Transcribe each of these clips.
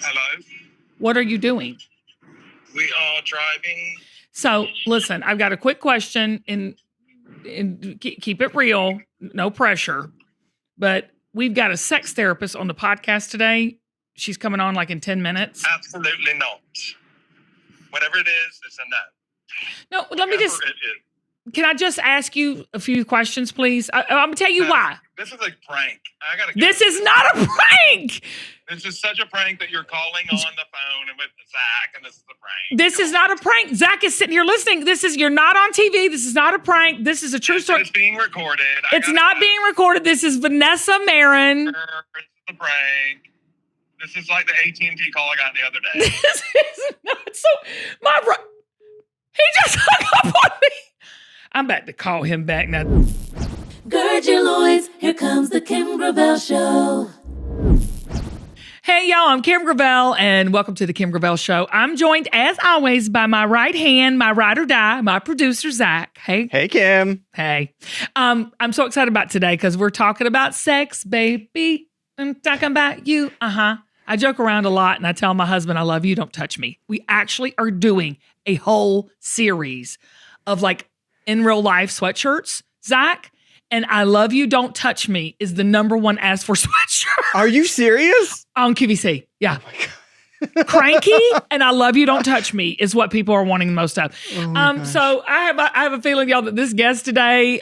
Hello. What are you doing? We are driving. So, listen, I've got a quick question and keep it real, no pressure. But we've got a sex therapist on the podcast today. She's coming on like in 10 minutes. Absolutely not. Whatever it is, it's a no. No, let me just... Can I just ask you a few questions, please? I'm going to tell you why. This is a prank. This is not a prank. This is such a prank that you're calling on the phone with Zach, and this is a prank. This is not a prank. Zach is sitting here listening. You're not on TV. This is not a prank. This is a true story. It's being recorded. It's not being recorded. This is Vanessa Marin. It's a prank. This is like the AT&T call I got the other day. This is not so... He just hung up on me. I'm about to call him back now. Gird your loins, here comes the Kim Gravel Show. Hey, y'all, I'm Kim Gravel, and welcome to the Kim Gravel Show. I'm joined, as always, by my right hand, my ride or die, my producer, Zach. Hey. Hey, Kim. Hey. I'm so excited about today because we're talking about sex, baby. I'm talking about you. I joke around a lot, and I tell my husband, I love you, don't touch me. We actually are doing a whole series of like in real life sweatshirts, Zach, and I love you, don't touch me is the number one asked for sweatshirt. Are you serious? On QVC, yeah. Oh my God. Cranky and I love you, don't touch me is what people are wanting the most of. So I have a feeling, y'all, that this guest today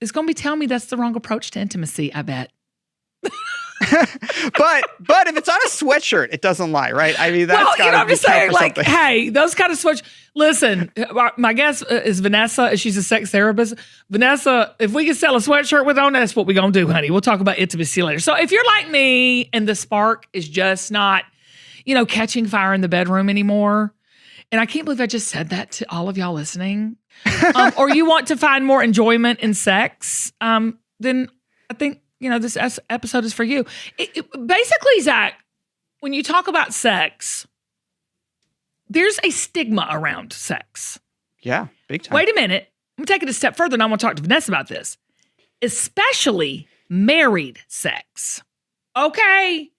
is going to be telling me that's the wrong approach to intimacy, I bet. but if it's on a sweatshirt, it doesn't lie, right? I mean, that's I'm just saying, like, hey, those kind of listen, my guest is Vanessa. She's a sex therapist. Vanessa, if we can sell a sweatshirt with on, that's what we're going to do, honey. We'll talk about intimacy later. So if you're like me and the spark is just not, catching fire in the bedroom anymore, and I can't believe I just said that to all of y'all listening, or you want to find more enjoyment in sex, then I think, this episode is for you. Basically, Zach, when you talk about sex, there's a stigma around sex. Yeah, big time. Wait a minute. I'm going to take it a step further, and I want to talk to Vanessa about this. Especially married sex. Okay?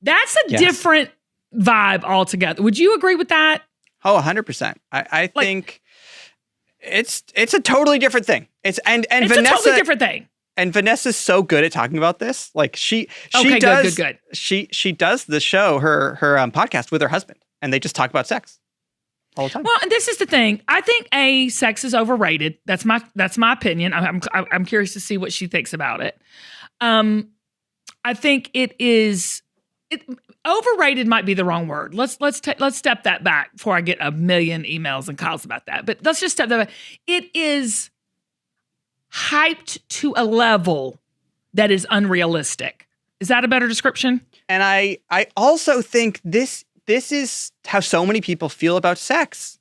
That's a different vibe altogether. Would you agree with that? Oh, 100%. I think it's a totally different thing. It's Vanessa, a totally different thing. And Vanessa's so good at talking about this. Like she does. Good. She does the show, her podcast with her husband, and they just talk about sex all the time. Well, and this is the thing. I think sex is overrated. That's my opinion. I'm curious to see what she thinks about it. I think overrated might be the wrong word. Let's step that back before I get a million emails and calls about that. But let's just step that back. It is hyped to a level that is unrealistic. Is that a better description? And I also think this is how so many people feel about sex.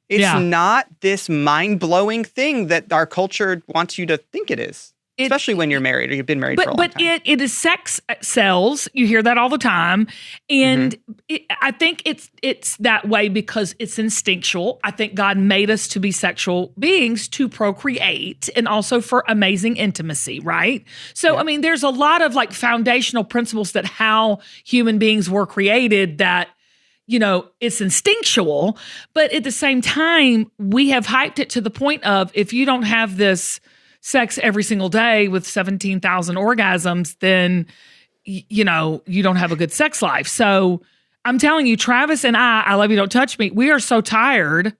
It's not this mind-blowing thing that our culture wants you to think it is. Especially when you're married or you've been married for a long time. But it is sex sells. You hear that all the time. And I think it's that way because it's instinctual. I think God made us to be sexual beings to procreate and also for amazing intimacy, right? So, I mean, there's a lot of like foundational principles that how human beings were created that, it's instinctual. But at the same time, we have hyped it to the point of if you don't have this sex every single day with 17,000 orgasms, then, you don't have a good sex life. So I'm telling you, Travis and I love you, don't touch me. We are so tired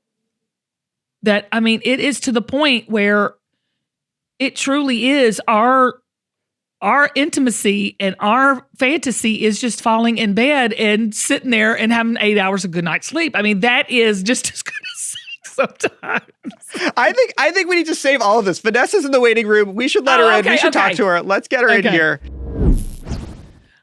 that, it is to the point where it truly is our intimacy and our fantasy is just falling in bed and sitting there and having 8 hours of good night's sleep. That is just as good as sex sometimes. I think we need to save all of this. Vanessa's in the waiting room. We should let her in. We should talk to her. Let's get her in here.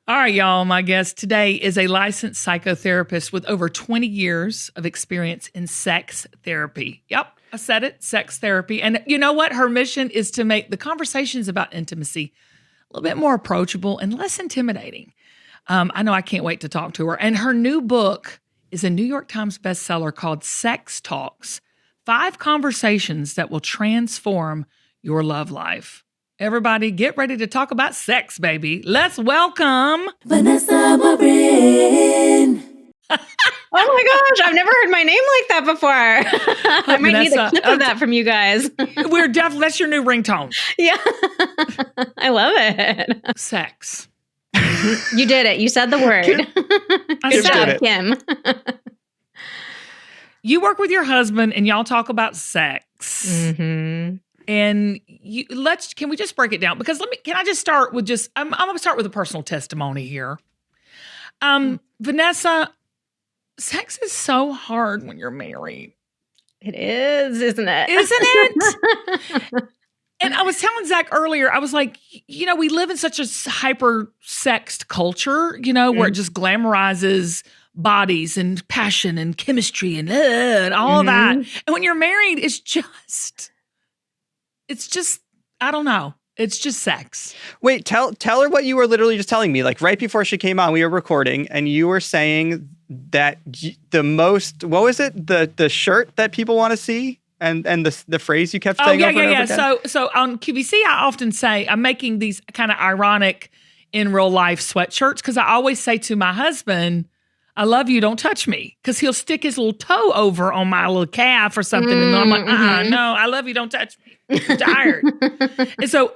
All right, y'all. My guest today is a licensed psychotherapist with over 20 years of experience in sex therapy. Yep, I said it, sex therapy. And you know what? Her mission is to make the conversations about intimacy a little bit more approachable and less intimidating. I know I can't wait to talk to her. And her new book is a New York Times bestseller called Sex Talks, 5 Conversations That Will Transform Your Love Life. Everybody get ready to talk about sex, baby. Let's welcome Vanessa Marin. I've never heard my name like that before. I might need a clip of that from you guys. We're definitely, that's your new ringtone. Yeah. I love it. Sex. You did it. You said the word. I said it. Kim. You work with your husband and y'all talk about sex. Mm-hmm. And can we just break it down? Because can I just start with I'm going to start with a personal testimony here. Vanessa, sex is so hard when you're married. It is, isn't it? Isn't it? And I was telling Zach earlier, I was like, we live in such a hyper-sexed culture, where it just glamorizes bodies and passion and chemistry and all of that. And when you're married, it's just, I don't know. It's just sex. Wait, tell her what you were literally just telling me. Like right before she came on, we were recording and you were saying that what was it? The shirt that people want to see? And the phrase you kept saying over and over again? So on QVC, I often say I'm making these kind of ironic in real life sweatshirts because I always say to my husband, I love you, don't touch me. Because he'll stick his little toe over on my little calf or something. And I'm like, no, I love you, don't touch me. I'm tired. And so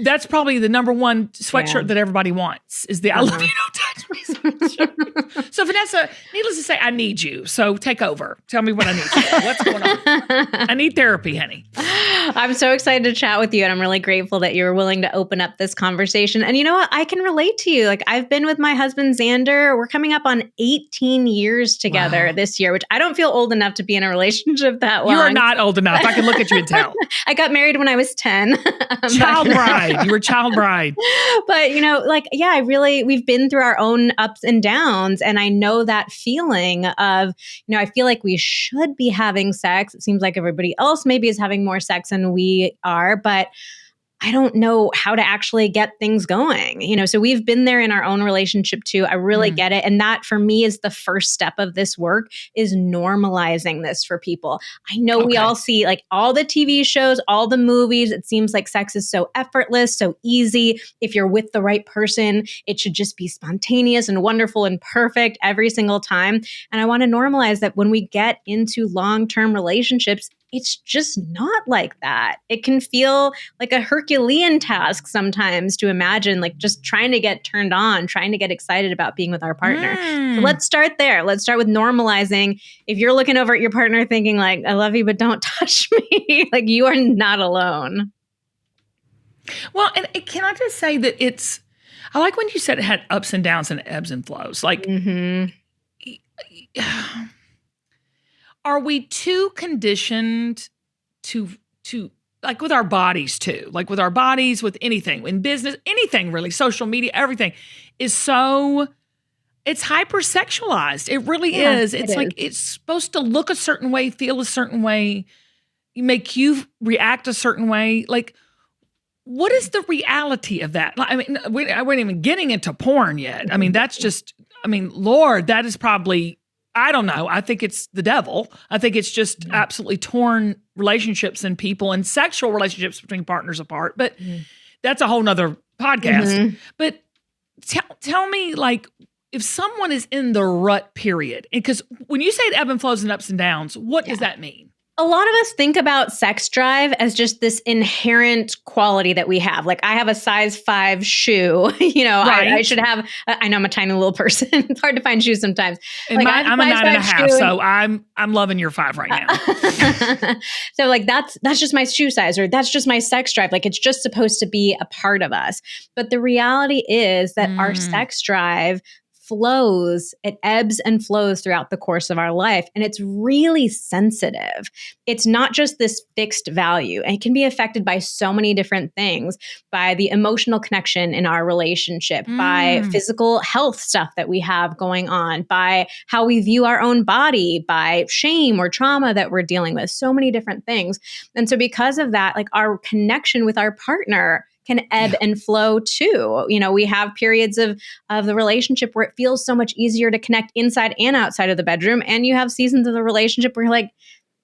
that's probably the number one sweatshirt that everybody wants is the I love you, don't touch me sweatshirt. So Vanessa, needless to say, I need you. So take over. Tell me what I need to do. What's going on? I need therapy, honey. I'm so excited to chat with you. And I'm really grateful that you were willing to open up this conversation. And you know what? I can relate to you. Like I've been with my husband, Xander. We're coming up on 18 years together this year, which I don't feel old enough to be in a relationship that long. You are not old enough. I can look at you and tell. I got married when I was 10. Child bride. You were child bride. But, we've been through our own ups and downs. And I know that feeling of, I feel like we should be having sex. It seems like everybody else maybe is having more sex than we are. But I don't know how to actually get things going, so we've been there in our own relationship too. I really get it. And that for me is the first step of this work is normalizing this for people. I know we all see like all the TV shows, all the movies. It seems like sex is so effortless, so easy. If you're with the right person, it should just be spontaneous and wonderful and perfect every single time. And I want to normalize that when we get into long-term relationships, it's just not like that. It can feel like a Herculean task sometimes to imagine like just trying to get turned on, trying to get excited about being with our partner. So let's start there. Let's start with normalizing. If you're looking over at your partner thinking like, I love you, but don't touch me, like you are not alone. Well, and can I just say that I like when you said it had ups and downs and ebbs and flows. Like, are we too conditioned to like with our bodies too, like with our bodies, with anything in business, anything really, social media, everything is it's hypersexualized. It really is. It's like, it's supposed to look a certain way, feel a certain way, make you react a certain way. Like, what is the reality of that? I mean, we weren't even getting into porn yet. I mean, that's just, Lord, that is probably, I don't know. I think it's the devil. I think it's just absolutely torn relationships and people and sexual relationships between partners apart. But that's a whole nother podcast. But tell me, like, if someone is in the rut period, because when you say it ebb and flows and ups and downs, what does that mean? A lot of us think about sex drive as just this inherent quality that we have. Like I have a size 5 shoe, right. I should have, I know I'm a tiny little person. It's hard to find shoes sometimes. And like I'm a 9.5, so I'm loving your 5 right now. So like, that's just my shoe size, or that's just my sex drive. Like it's just supposed to be a part of us. But the reality is that our sex drive flows, it ebbs and flows throughout the course of our life. And it's really sensitive. It's not just this fixed value. And it can be affected by so many different things, by the emotional connection in our relationship, by physical health stuff that we have going on, by how we view our own body, by shame or trauma that we're dealing with, so many different things. And so because of that, like our connection with our partner can ebb and flow too. We have periods of the relationship where it feels so much easier to connect inside and outside of the bedroom. And you have seasons of the relationship where you're like,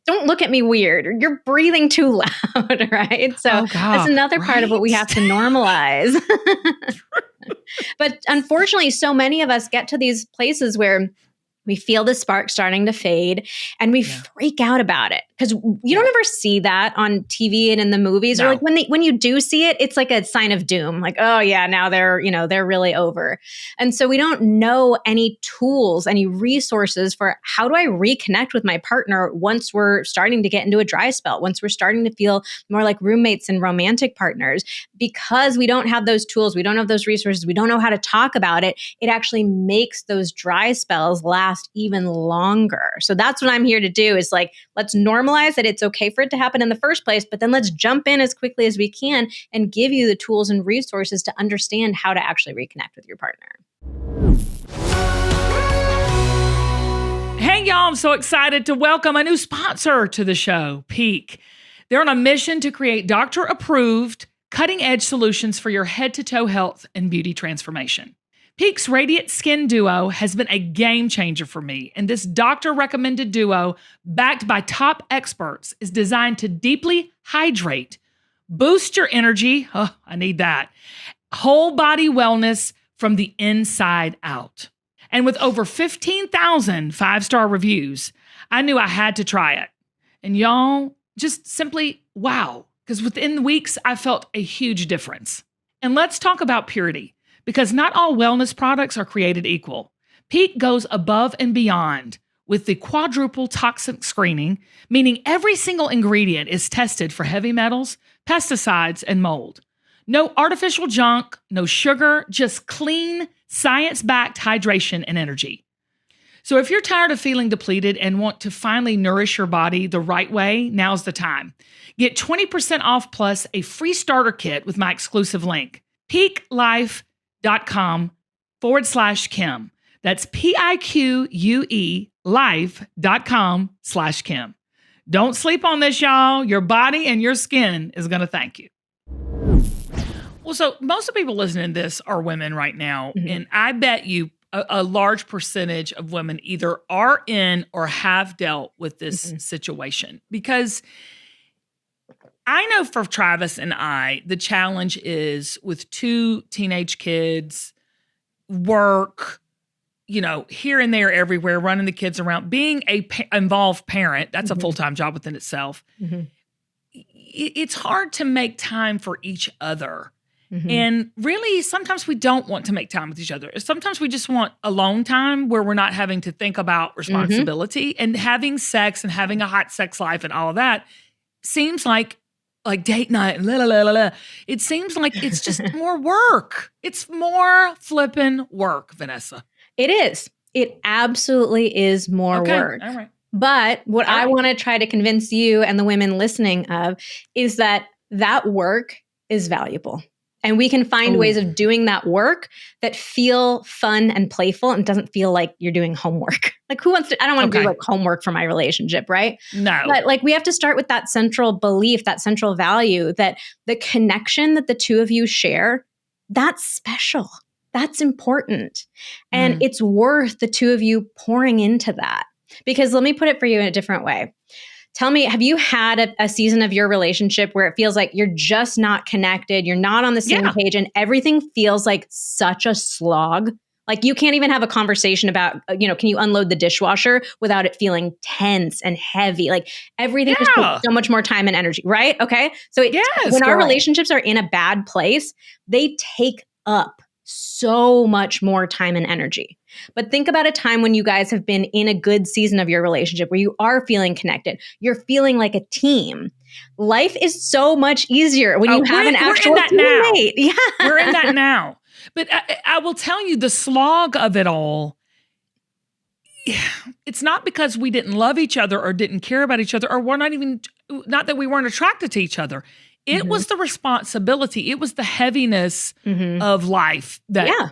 don't look at me weird, or you're breathing too loud, right? So that's another part of what we have to normalize. But unfortunately, so many of us get to these places where We feel the spark starting to fade and we freak out about it because you don't ever see that on TV and in the movies or like when you do see it, it's like a sign of doom. Like, oh yeah, now they're really over. And so we don't know any tools, any resources for how do I reconnect with my partner once we're starting to get into a dry spell, once we're starting to feel more like roommates and romantic partners, because we don't have those tools. We don't have those resources. We don't know how to talk about it. It actually makes those dry spells last even longer. So that's what I'm here to do is like, let's normalize that it's okay for it to happen in the first place, but then let's jump in as quickly as we can and give you the tools and resources to understand how to actually reconnect with your partner. Hey, y'all, I'm so excited to welcome a new sponsor to the show, Pique. They're on a mission to create doctor-approved, cutting-edge solutions for your head-to-toe health and beauty transformation. Pique's Radiant Skin Duo has been a game changer for me, and this doctor-recommended duo, backed by top experts, is designed to deeply hydrate, boost your energy, I need that, whole body wellness from the inside out. And with over 15,000 five-star reviews, I knew I had to try it. And y'all, just simply wow, because within weeks, I felt a huge difference. And let's talk about purity. Because not all wellness products are created equal. Pique goes above and beyond with the quadruple toxic screening, meaning every single ingredient is tested for heavy metals, pesticides, and mold. No artificial junk, no sugar, just clean, science-backed hydration and energy. So if you're tired of feeling depleted and want to finally nourish your body the right way, now's the time. Get 20% off plus a free starter kit with my exclusive link, piquelife.com/Kim. That's PIQUE life.com/Kim. Don't sleep on this, y'all. Your body and your skin is going to thank you. Well, so most of the people listening to this are women right now. Mm-hmm. And I bet you a large percentage of women either are in or have dealt with this situation. Because I know for Travis and I, the challenge is with 2 teenage kids, work, here and there, everywhere, running the kids around, being a involved parent. That's a full-time job within itself. Mm-hmm. It's hard to make time for each other. Mm-hmm. And really, sometimes we don't want to make time with each other. Sometimes we just want alone time where we're not having to think about responsibility and having sex and having a hot sex life and all of that seems like date night and It seems like it's just more work. It's more flipping work, Vanessa. It is. It absolutely is more work. All right. But what I want to try to convince you and the women listening of is that work is valuable. And we can find ways of doing that work that feel fun and playful and doesn't feel like you're doing homework. Like who wants to, I don't want to do like homework for my relationship, right? No. But like we have to start with that central belief, that central value that the connection that the two of you share, that's special. That's important. And it's worth the two of you pouring into that. Because let me put it for you in a different way. Tell me, have you had a season of your relationship where it feels like you're just not connected, you're not on the same page, and everything feels like such a slog? Like you can't even have a conversation about, can you unload the dishwasher without it feeling tense and heavy? Like everything just takes so much more time and energy, right? Okay. So when our relationships are in a bad place, they take up so much more time and energy. But think about a time when you guys have been in a good season of your relationship where you are feeling connected. You're feeling like a team. Life is so much easier when you have an actual teammate. Yeah. We're in that now. But I will tell you the slog of it all. It's not because we didn't love each other or didn't care about each other or not that we weren't attracted to each other. It was the responsibility. It was the heaviness of life that. Yeah.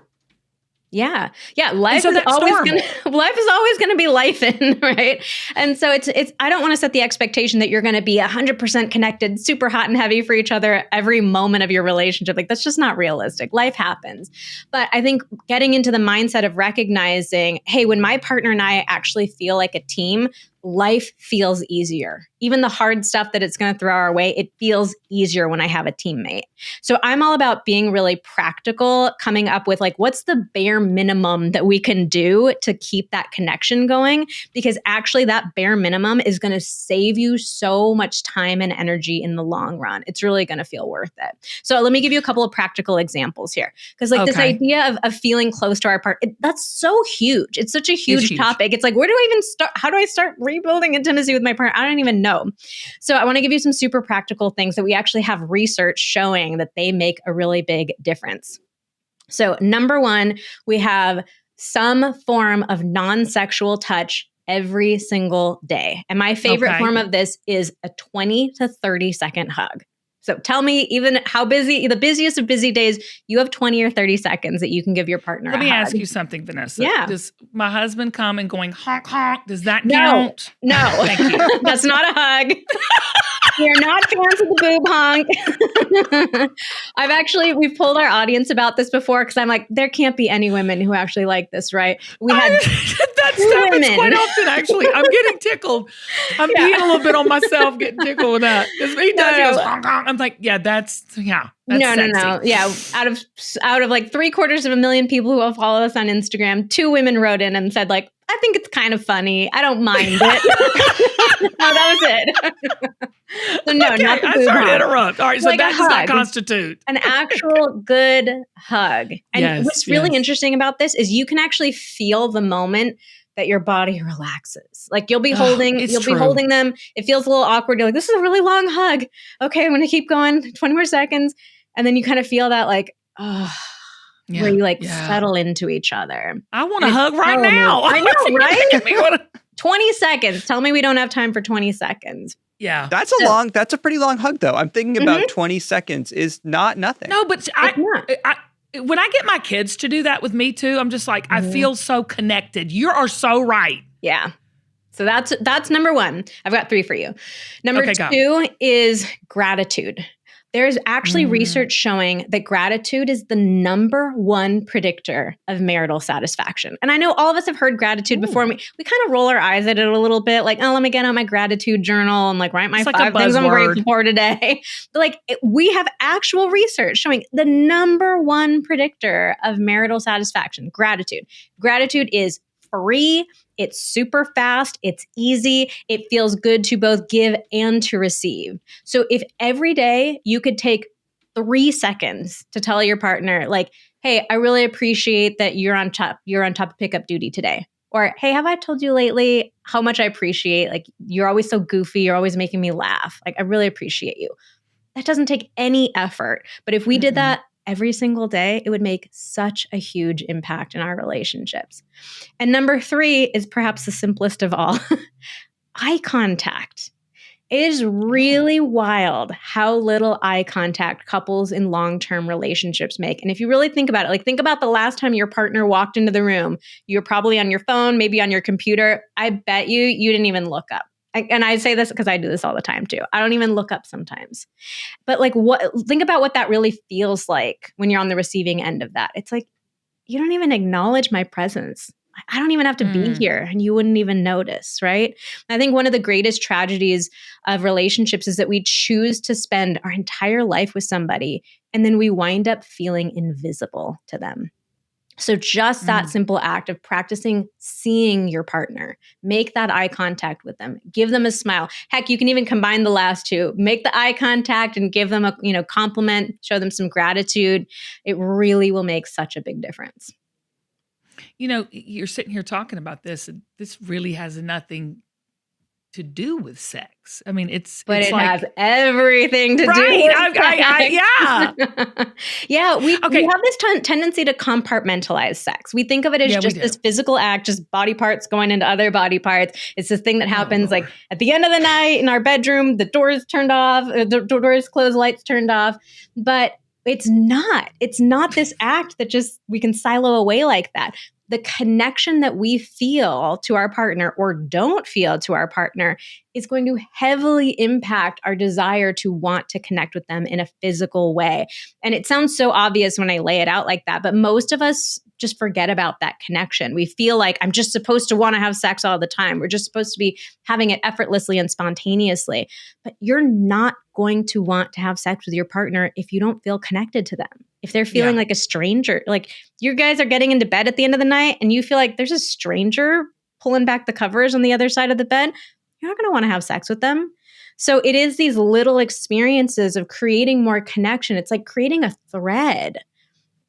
Life is always gonna be life in, right? And so it's I don't want to set the expectation that you're gonna be 100% connected, super hot and heavy for each other every moment of your relationship. Like that's just not realistic. Life happens. But I think getting into the mindset of recognizing, hey, when my partner and I actually feel like a team, life feels easier. Even the hard stuff that it's going to throw our way, it feels easier when I have a teammate. So I'm all about being really practical, coming up with like, what's the bare minimum that we can do to keep that connection going? Because actually that bare minimum is going to save you so much time and energy in the long run. It's really going to feel worth it. So let me give you a couple of practical examples here. Because like this idea of feeling close to our partner, that's so huge. It's such a huge topic. It's like, where do I even start? How do I start rebuilding intimacy with my partner? I don't even know. So I want to give you some super practical things that we actually have research showing that they make a really big difference. So number one, we have some form of non-sexual touch every single day. And my favorite form of this is a 20 to 30 second hug. So tell me, even how busy, the busiest of busy days, you have 20 or 30 seconds that you can give your partner. Let me ask you something, Vanessa. Yeah. Does my husband come and going honk honk? Does that count? No. Thank you. That's not a hug. We are not fans of the boob honk. We've told our audience about this before because I'm like, there can't be any women who actually like this, right? We had that happens quite often, actually. I'm getting tickled. I'm peeing a little bit on myself, getting tickled with that. Because he does, he goes honk honk. I'm like, that's sexy. No. Yeah. Out of like 750,000 people who follow us on Instagram, 2 women wrote in and said like, I think it's kind of funny. I don't mind it. No, that was it. So no, not the boob sorry to honk. interrupt. All right, so like that does not constitute an actual good hug. And what's really interesting about this is you can actually feel the moment that your body relaxes. Like you'll be holding them. It feels a little awkward. You're like, this is a really long hug. Okay, I'm going to keep going 20 more seconds. And then you kind of feel that like, where you like settle into each other. I want a hug right now. I know, right? 20 seconds. Tell me we don't have time for 20 seconds. Yeah. That's a pretty long hug though. I'm thinking about 20 seconds is not nothing. No, but when I get my kids to do that with me too, I'm just like, I feel so connected. You are so right. Yeah. So that's number one. I've got 3 for you. Number 2 is gratitude. There's actually research showing that gratitude is the number 1 predictor of marital satisfaction. And I know all of us have heard gratitude before. We kind of roll our eyes at it a little bit, like, oh, let me get out my gratitude journal and like write my 5 things I'm grateful for today. But like we have actual research showing the number 1 predictor of marital satisfaction, gratitude. Gratitude is free. It's super fast. It's easy. It feels good to both give and to receive. So if every day you could take 3 seconds to tell your partner, like, hey, I really appreciate that you're on top of pickup duty today. Or, hey, have I told you lately how much I appreciate, like, you're always so goofy. You're always making me laugh. Like, I really appreciate you. That doesn't take any effort. But if we did that every single day, it would make such a huge impact in our relationships. And number 3 is perhaps the simplest of all, eye contact. It is really wild how little eye contact couples in long-term relationships make. And if you really think about it, like think about the last time your partner walked into the room, you're probably on your phone, maybe on your computer. I bet you didn't even look up. And I say this because I do this all the time too. I don't even look up sometimes. But like think about what that really feels like when you're on the receiving end of that. It's like, you don't even acknowledge my presence. I don't even have to be here and you wouldn't even notice, right? I think one of the greatest tragedies of relationships is that we choose to spend our entire life with somebody and then we wind up feeling invisible to them. So just that simple act of practicing seeing your partner, make that eye contact with them, give them a smile. Heck, you can even combine the last 2. Make the eye contact and give them a compliment, show them some gratitude. It really will make such a big difference. You're sitting here talking about this, and this really has nothing to do with sex. I mean, it has everything to do with sex. Yeah, we have this tendency to compartmentalize sex. We think of it as just this physical act, just body parts going into other body parts. It's this thing that happens like at the end of the night in our bedroom, the doors turned off, the doors closed, lights turned off. But it's not this act that just we can silo away like that. the connection that we feel to our partner or don't feel to our partner is going to heavily impact our desire to want to connect with them in a physical way. And it sounds so obvious when I lay it out like that, but most of us just forget about that connection. We feel like I'm just supposed to want to have sex all the time. We're just supposed to be having it effortlessly and spontaneously. But you're not going to want to have sex with your partner if you don't feel connected to them. If they're feeling like a stranger, like you guys are getting into bed at the end of the night and you feel like there's a stranger pulling back the covers on the other side of the bed, you're not going to want to have sex with them. So it is these little experiences of creating more connection. It's like creating a thread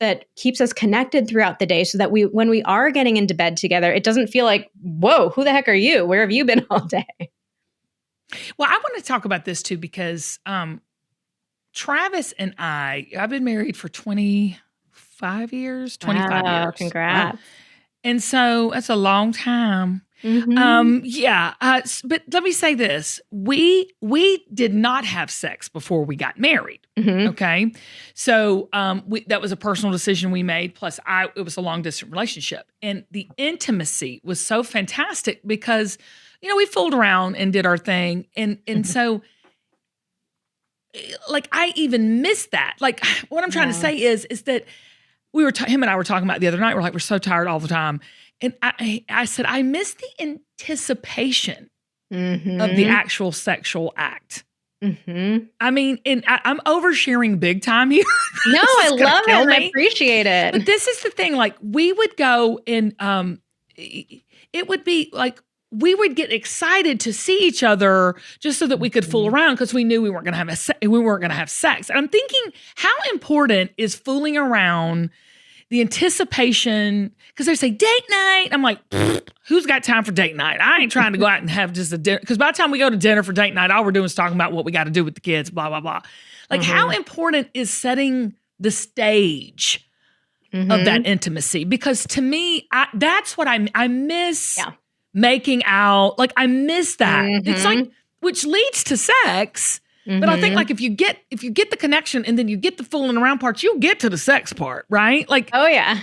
that keeps us connected throughout the day so that when we are getting into bed together, it doesn't feel like, whoa, who the heck are you? Where have you been all day? Well, I want to talk about this too, because Travis and I've been married for 25 years. Congrats. And so that's a long time. Mm-hmm. But let me say this. We did not have sex before we got married. Mm-hmm. Okay. So that was a personal decision we made. Plus it was a long distance relationship, and the intimacy was so fantastic because, we fooled around and did our thing. And so like, I even missed that. Like what I'm trying to say is that him and I were talking about the other night. We're like, we're so tired all the time. And I said, I miss the anticipation of the actual sexual act. Mm-hmm. I mean, and I'm oversharing big time here. No, I love it. I appreciate it. But this is the thing. Like we would go and it would be like, we would get excited to see each other just so that we could fool around because we knew we weren't going to have sex. And I'm thinking, how important is fooling around, the anticipation? Because they say date night. I'm like, who's got time for date night? I ain't trying to go out and have just a dinner. Because by the time we go to dinner for date night, all we're doing is talking about what we got to do with the kids, blah, blah, blah. Like how important is setting the stage of that intimacy? Because to me, that's what I miss. Yeah. Making out, like I miss that. It's like, which leads to sex. But I think like if you get the connection and then you get the fooling around part, you'll get to the sex part, right? Like, oh yeah.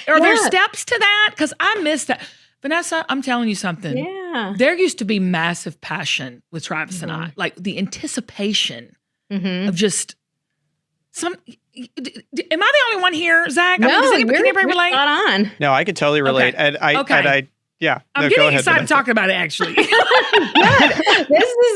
Are there steps to that? Because I miss that. Vanessa, I'm telling you something. Yeah. There used to be massive passion with Travis and I, like the anticipation of just some. Am I the only one here, Zach? No, does anybody you're relate? spot on. No, I could totally relate. Okay. And I'm go getting ahead, excited Vanessa. talking about it, actually. Good.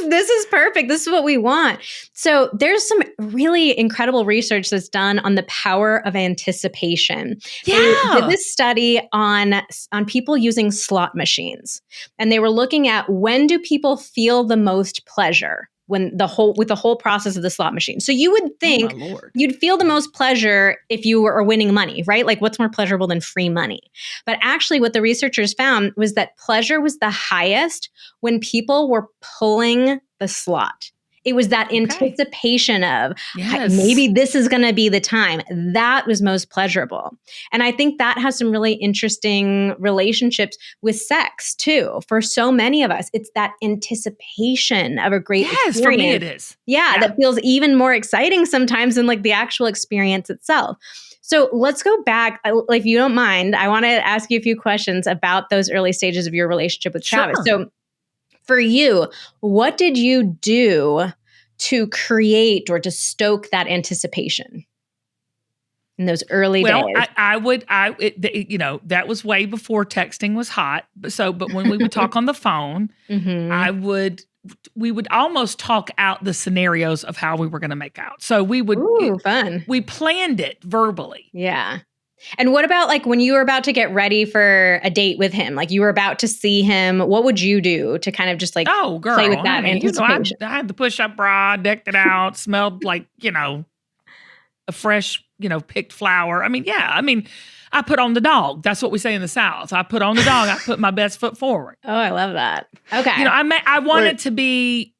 This is perfect. This is what we want. So there's some really incredible research that's done on the power of anticipation. Yeah. They did this study on people using slot machines, and they were looking at when do people feel the most pleasure with the whole process of the slot machine. So you would think you'd feel the most pleasure if you were winning money, right? Like what's more pleasurable than free money? But actually what the researchers found was that pleasure was the highest when people were pulling the slot. It was that anticipation of maybe this is going to be the time. That was most pleasurable. And I think that has some really interesting relationships with sex too. For so many of us, it's that anticipation of a great experience. For me it is. Yeah, that feels even more exciting sometimes than like the actual experience itself. So let's go back. If you don't mind, I want to ask you a few questions about those early stages of your relationship with Travis. So for you, what did you do to create or to stoke that anticipation in those early days? That was way before texting was hot. But when we would talk on the phone, we would almost talk out the scenarios of how we were going to make out. So we would, fun. We planned it verbally. Yeah. And what about like when you were about to get ready for a date with him, like you were about to see him, what would you do to kind of just like play with that anticipation? I had the push-up bra, decked it out, smelled like, a fresh, picked flower. I put on the dog. That's what we say in the South. I put on the dog. I put my best foot forward. Oh, I love that. Okay. I wanted to be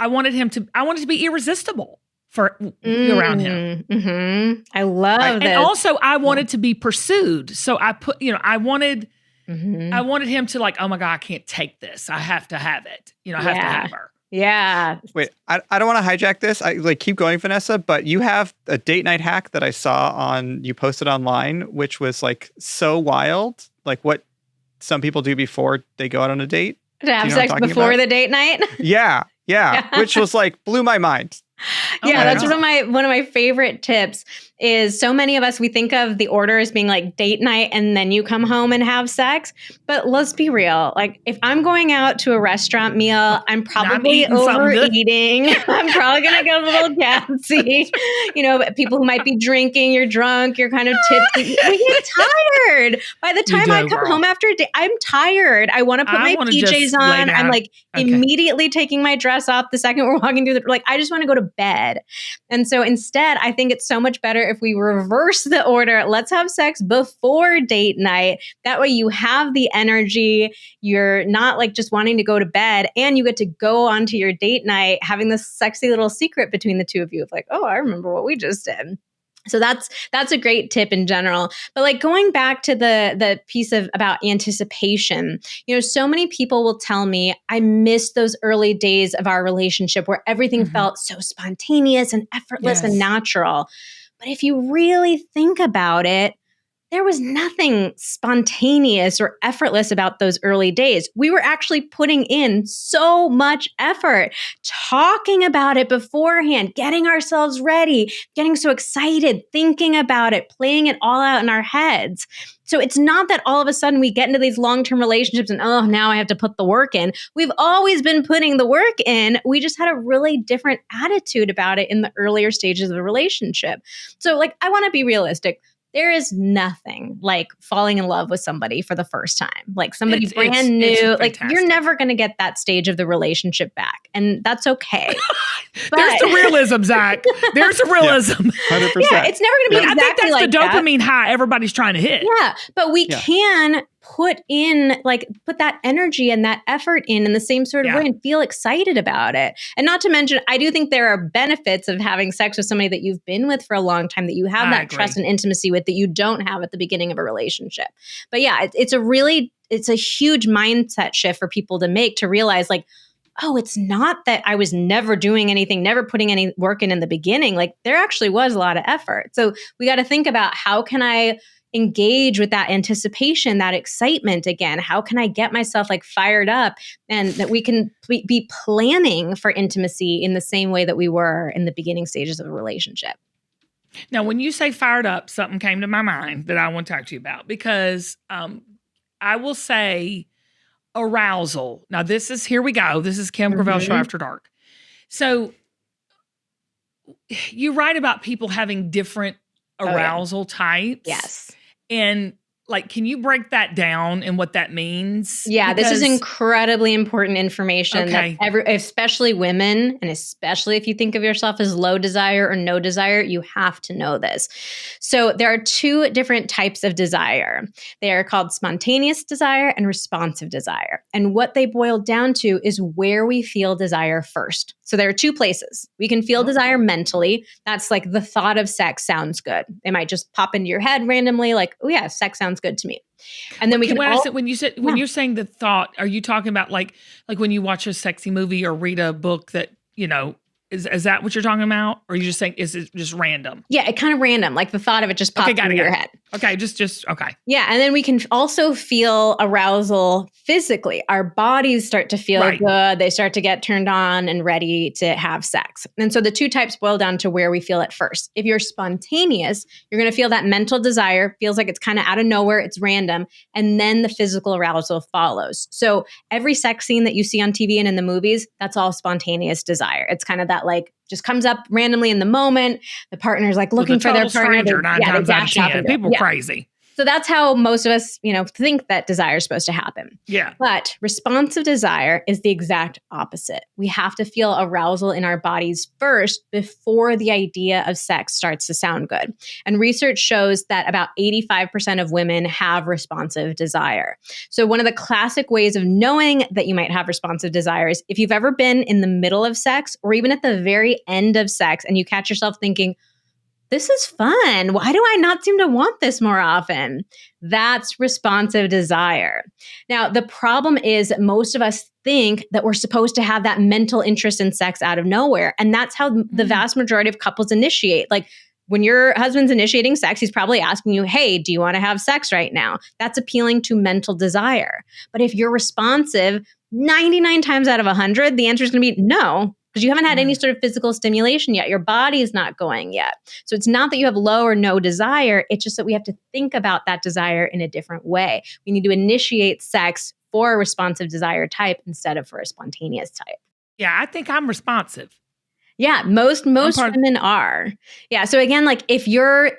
irresistible for around him. Mm-hmm. I love this. And also I wanted to be pursued. So I put, I wanted him to like, oh my God, I can't take this. I have to have it. I have to have her. Yeah. Wait, I don't want to hijack this. I like keep going, Vanessa, but you have a date night hack that I saw you posted online, which was like so wild. Like what some people do before they go out on a date. To have Do you know what I'm sex talking before about? the date night. Yeah. Which was like blew my mind. Yeah, my that's God. one of my favorite tips is so many of us, we think of the order as being like date night and then you come home and have sex. But let's be real. Like if I'm going out to a restaurant meal, I'm probably eating something good. overeating. I'm probably going to get a little gassy. People who might be drinking, you're drunk, you're kind of tipsy. We get tired. By the time I come home after a day, I'm tired. I want to put my PJs on. I'm like immediately taking my dress off the second we're walking through I just want to go to bed. And so instead, I think it's so much better if we reverse the order. Let's have sex before date night. That way you have the energy. You're not like just wanting to go to bed and you get to go on to your date night having this sexy little secret between the two of you of like, oh, I remember what we just did. So that's a great tip in general. But like going back to the piece about anticipation, so many people will tell me, I miss those early days of our relationship where everything felt so spontaneous and effortless and natural. But if you really think about it, there was nothing spontaneous or effortless about those early days. We were actually putting in so much effort, talking about it beforehand, getting ourselves ready, getting so excited, thinking about it, playing it all out in our heads. So it's not that all of a sudden we get into these long-term relationships and, oh, now I have to put the work in. We've always been putting the work in. We just had a really different attitude about it in the earlier stages of the relationship. So I want to be realistic. There is nothing like falling in love with somebody for the first time, like somebody brand new. Like you're never going to get that stage of the relationship back, and that's okay. There's the realism, Zach. There's the realism. 100%. Yeah, it's never going to be exactly I think that's like the dopamine high everybody's trying to hit. Yeah, but we can put that energy and that effort in the same sort of way and feel excited about it. And not to mention, I do think there are benefits of having sex with somebody that you've been with for a long time, that you have that trust and intimacy with that you don't have at the beginning of a relationship. But yeah, it's a huge mindset shift for people to make, to realize oh, it's not that I was never doing anything, never putting any work in the beginning. There actually was a lot of effort. So we got to think about, how can I engage with that anticipation, that excitement again? How can I get myself fired up, and that we can be planning for intimacy in the same way that we were in the beginning stages of a relationship? Now, when you say fired up, something came to my mind that I want to talk to you about, because I will say arousal. Now, here we go. This is Kim Gravel Show After Dark. So you write about people having different arousal types. Yes. And can you break that down and what that means? Yeah, this is incredibly important information that especially women, and especially if you think of yourself as low desire or no desire, you have to know this. So there are two different types of desire. They are called spontaneous desire and responsive desire. And what they boil down to is where we feel desire first. So there are two places. We can feel desire mentally. That's the thought of sex sounds good. It might just pop into your head randomly, oh yeah, sex sounds good to me. And then when you're saying the thought, are you talking about like when you watch a sexy movie or read a book that, is that what you're talking about? Or are you just saying, is it just random? Yeah, it kind of random. The thought of it just pops into your head. Okay, just okay. Yeah, and then we can also feel arousal physically. Our bodies start to feel good. They start to get turned on and ready to have sex. And so the two types boil down to where we feel it first. If you're spontaneous, you're going to feel that mental desire. Feels like it's kind of out of nowhere. It's random. And then the physical arousal follows. So every sex scene that you see on TV and in the movies, that's all spontaneous desire. It's kind of that just comes up randomly in the moment. The partner's looking for their partner. Stranger, 9 times out of 10. People crazy. So that's how most of us, think that desire is supposed to happen. Yeah. But responsive desire is the exact opposite. We have to feel arousal in our bodies first before the idea of sex starts to sound good. And research shows that about 85% of women have responsive desire. So one of the classic ways of knowing that you might have responsive desire is if you've ever been in the middle of sex or even at the very end of sex and you catch yourself thinking, this is fun. Why do I not seem to want this more often? That's responsive desire. Now, the problem is that most of us think that we're supposed to have that mental interest in sex out of nowhere. And that's how the vast majority of couples initiate. Like when your husband's initiating sex, he's probably asking you, hey, do you want to have sex right now? That's appealing to mental desire. But if you're responsive, 99 times out of 100, the answer is going to be no. Because you haven't had any sort of physical stimulation yet. Your body is not going yet. So it's not that you have low or no desire. It's just that we have to think about that desire in a different way. We need to initiate sex for a responsive desire type instead of for a spontaneous type. Yeah, I think I'm responsive. Yeah, most women are. Yeah. So again, like if you're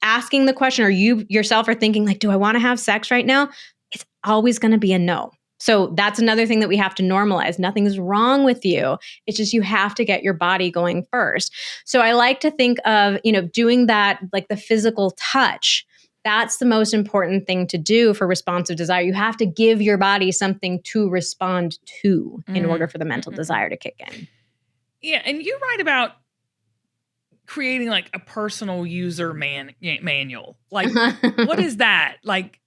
asking the question or you yourself are thinking like, do I want to have sex right now? It's always going to be a no. So that's another thing that we have to normalize. Nothing's wrong with you. It's just you have to get your body going first. So I like to think of, doing that, like the physical touch. That's the most important thing to do for responsive desire. You have to give your body something to respond to in order for the mental desire to kick in. Yeah, and you write about creating like a personal user manual. Like, what is that? Like,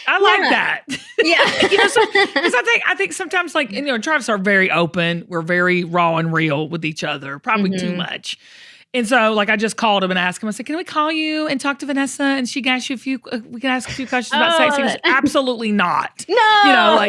I like that. Yeah. Because I think sometimes like, Travis are very open. We're very raw and real with each other, probably too much. And so, like, I just called him and asked him, I said, can we call you and talk to Vanessa? And she can ask you we can ask a few questions about sex. He goes, absolutely not. No.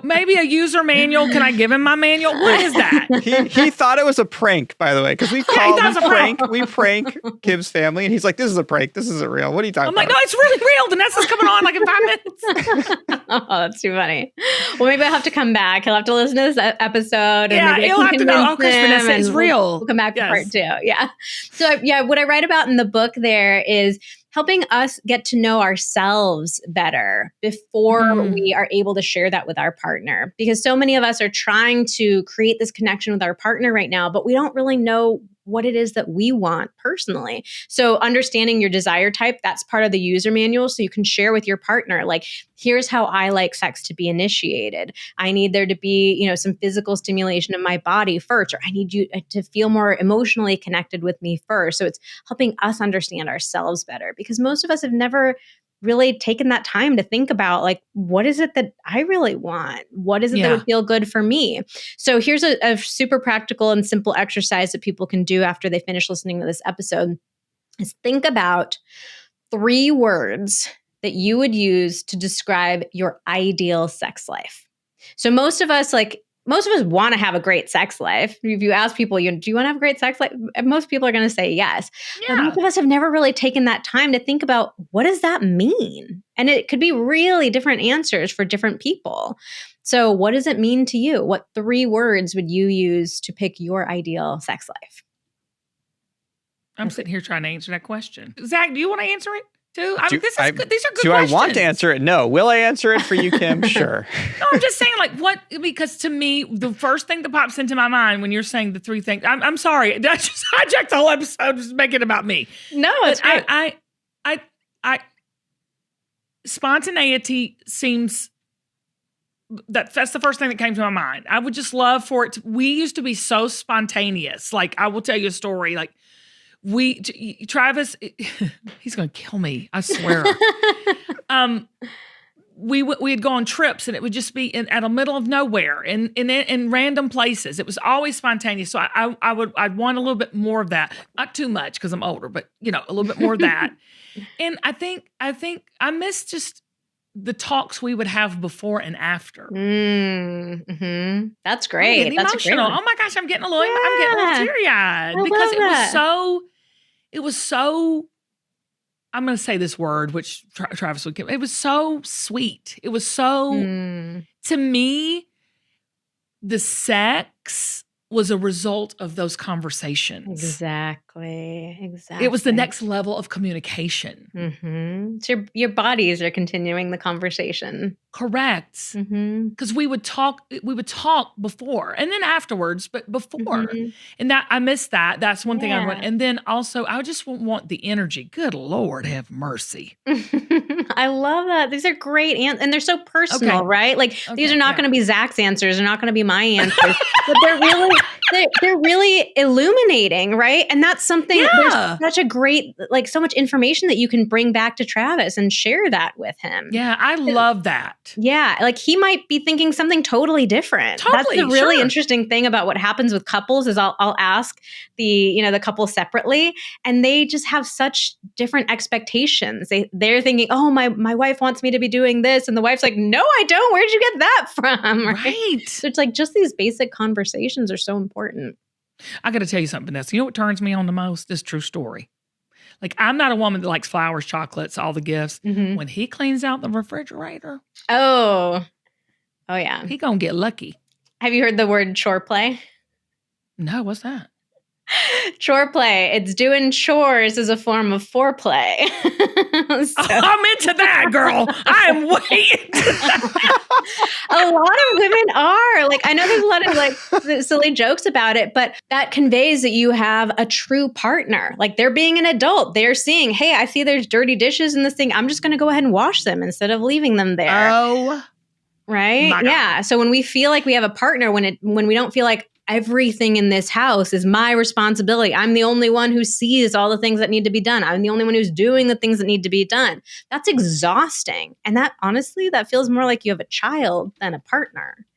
Maybe a user manual. Can I give him my manual? What is that? He thought it was a prank, by the way, because we prank Kim's family, and he's like, this is a prank. This isn't real. What are you talking about? I'm like, no, it's really real. Vanessa's coming on like in 5 minutes. Oh, that's too funny. Well, maybe I'll have to come back. He'll have to listen to this episode. Yeah, he'll have to know, because Vanessa is real. We'll come back to part 2. Yeah. So what I write about in the book there is helping us get to know ourselves better before we are able to share that with our partner. Because so many of us are trying to create this connection with our partner right now, but we don't really know what it is that we want personally. So understanding your desire type, that's part of the user manual. So you can share with your partner, like, here's how I like sex to be initiated. I need there to be, some physical stimulation of my body first, or I need you to feel more emotionally connected with me first. So it's helping us understand ourselves better, because most of us have never really taken that time to think about, like, what is it that I really want? What is it that would feel good for me? So here's a super practical and simple exercise that people can do after they finish listening to this episode is think about 3 words that you would use to describe your ideal sex life. So most of us want to have a great sex life. If you ask people, do you want to have a great sex life? Most people are going to say yes. Yeah. But most of us have never really taken that time to think about, what does that mean? And it could be really different answers for different people. So what does it mean to you? What 3 words would you use to pick your ideal sex life? I'm sitting here trying to answer that question. Zach, do you want to answer it too? These are good Do questions. I want to answer it? No. Will I answer it for you, Kim? Sure. No, I'm just saying, like, what? Because to me, the first thing that pops into my mind when you're saying the 3 things, I'm sorry, I just hijacked the whole episode, just make it about me. No, it's great. I spontaneity seems that's the first thing that came to my mind. I would just love for it. We used to be so spontaneous. Like, I will tell you a story. Like, Travis, he's going to kill me, I swear. We'd go on trips, and it would just be at the middle of nowhere in random places. It was always spontaneous. So I'd want a little bit more of that. Not too much because I'm older, but a little bit more of that. And I think I miss just the talks we would have before and after. That's great. I'm getting That's emotional. great. Oh my gosh, I'm getting a little teary-eyed because it was so, I'm going to say this word, which Travis would give. It was so sweet. It was so, to me, the sex was a result of those conversations. Exactly. Exactly. It was the next level of communication. So your bodies are continuing the conversation. Correct. Because we would talk before and then afterwards, but before. And that I missed that. That's one thing I want. And then also I just want the energy. Good Lord, have mercy. I love that. These are great and they're so personal, right? Like these are not going to be Zach's answers. They're not going to be my answers, but they're really illuminating, right? And that's something, there's such a great, like so much information that you can bring back to Travis and share that with him. Yeah, I love that. Yeah, like he might be thinking something totally different. That's the really interesting thing about what happens with couples is I'll ask the couple separately, and they just have such different expectations. They're thinking, oh, my wife wants me to be doing this, and the wife's like, no, I don't. Where'd you get that from? Right. So it's like just these basic conversations are so important. I got to tell you something, Vanessa. You know what turns me on the most? This true story. Like, I'm not a woman that likes flowers, chocolates, all the gifts. When he cleans out the refrigerator. Oh, yeah. He gonna get lucky. Have you heard the word chore-play? No, what's that? Chore-play. It's doing chores as a form of foreplay. I'm into that, girl. I am waiting. A lot of women are. Like, I know there's a lot of like silly jokes about it, but that conveys that you have a true partner. Like they're being an adult. They're seeing, hey, I see there's dirty dishes in this thing. I'm just going to go ahead and wash them instead of leaving them there. Oh, right? Yeah. So when we feel like we have a partner, when we don't feel like everything in this house is my responsibility. I'm the only one who sees all the things that need to be done. I'm the only one who's doing the things that need to be done. That's exhausting. And that honestly, that feels more like you have a child than a partner.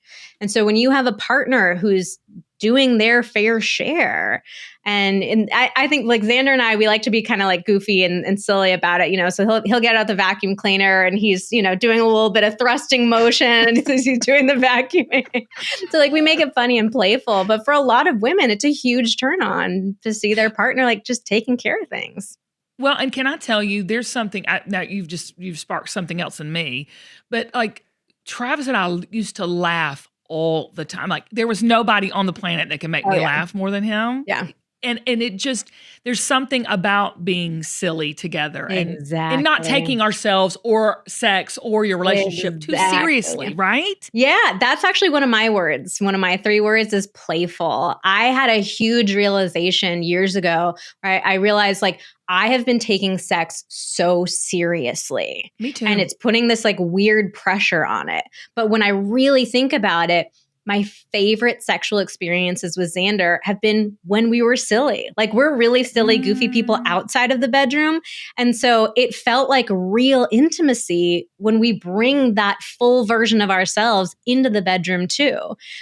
And so when you have a partner who's doing their fair share, and I think like Xander and I, we like to be kind of like goofy and silly about it, so he'll get out the vacuum cleaner and he's, doing a little bit of thrusting motion and he's doing the vacuuming. So like we make it funny and playful, but for a lot of women, it's a huge turn on to see their partner like just taking care of things. Well, and can I tell you, there's something, now you've sparked something else in me, but like Travis and I used to laugh all the time. Like there was nobody on the planet that can make me laugh more than him. Yeah. And it just, there's something about being silly together and not taking ourselves or sex or your relationship too seriously, right? Yeah, that's actually one of my words. One of my 3 words is playful. I had a huge realization years ago, right? I realized like I have been taking sex so seriously. Me too. And it's putting this like weird pressure on it. But when I really think about it, my favorite sexual experiences with Xander have been when we were silly. Like we're really silly, goofy people outside of the bedroom. And so it felt like real intimacy when we bring that full version of ourselves into the bedroom too.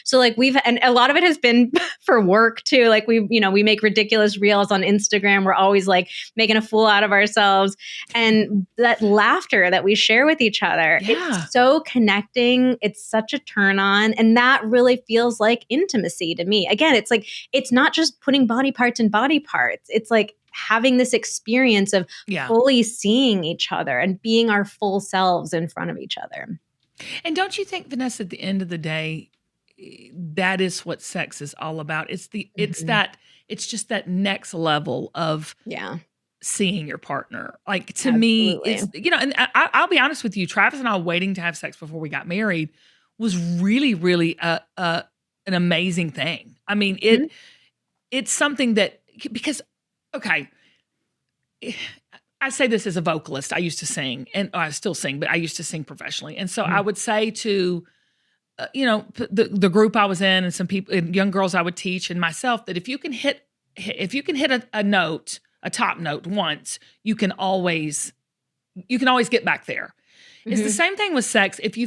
So like and a lot of it has been for work too. Like we make ridiculous reels on Instagram. We're always like making a fool out of ourselves. And that laughter that we share with each other, it's so connecting. It's such a turn on. And that really feels like intimacy to me. Again, it's like, it's not just putting body parts in body parts. It's like having this experience of fully seeing each other and being our full selves in front of each other. And don't you think, Vanessa, at the end of the day, that is what sex is all about? It's just that next level of seeing your partner. Like to me, it's, and I'll be honest with you, Travis and I waiting to have sex before we got married was really, really an amazing thing. I mean, it's something that, because, okay, I say this as a vocalist. I used to sing, and I still sing, but I used to sing professionally. And so I would say to, the group I was in and some people, and young girls I would teach, and myself, that if you can hit a note, a top note once, you can always get back there. It's the same thing with sex. If you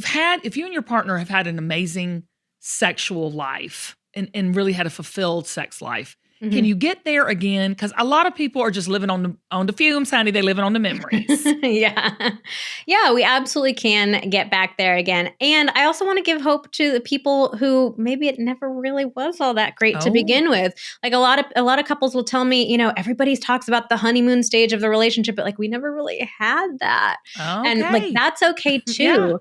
and your partner have had an amazing sexual life and really had a fulfilled sex life, can you get there again? Because a lot of people are just living on the fumes, honey. They're living on the memories. Yeah, we absolutely can get back there again. And I also want to give hope to the people who maybe it never really was all that great to begin with. Like a lot of couples will tell me, everybody talks about the honeymoon stage of the relationship, but like we never really had that. And like that's okay too.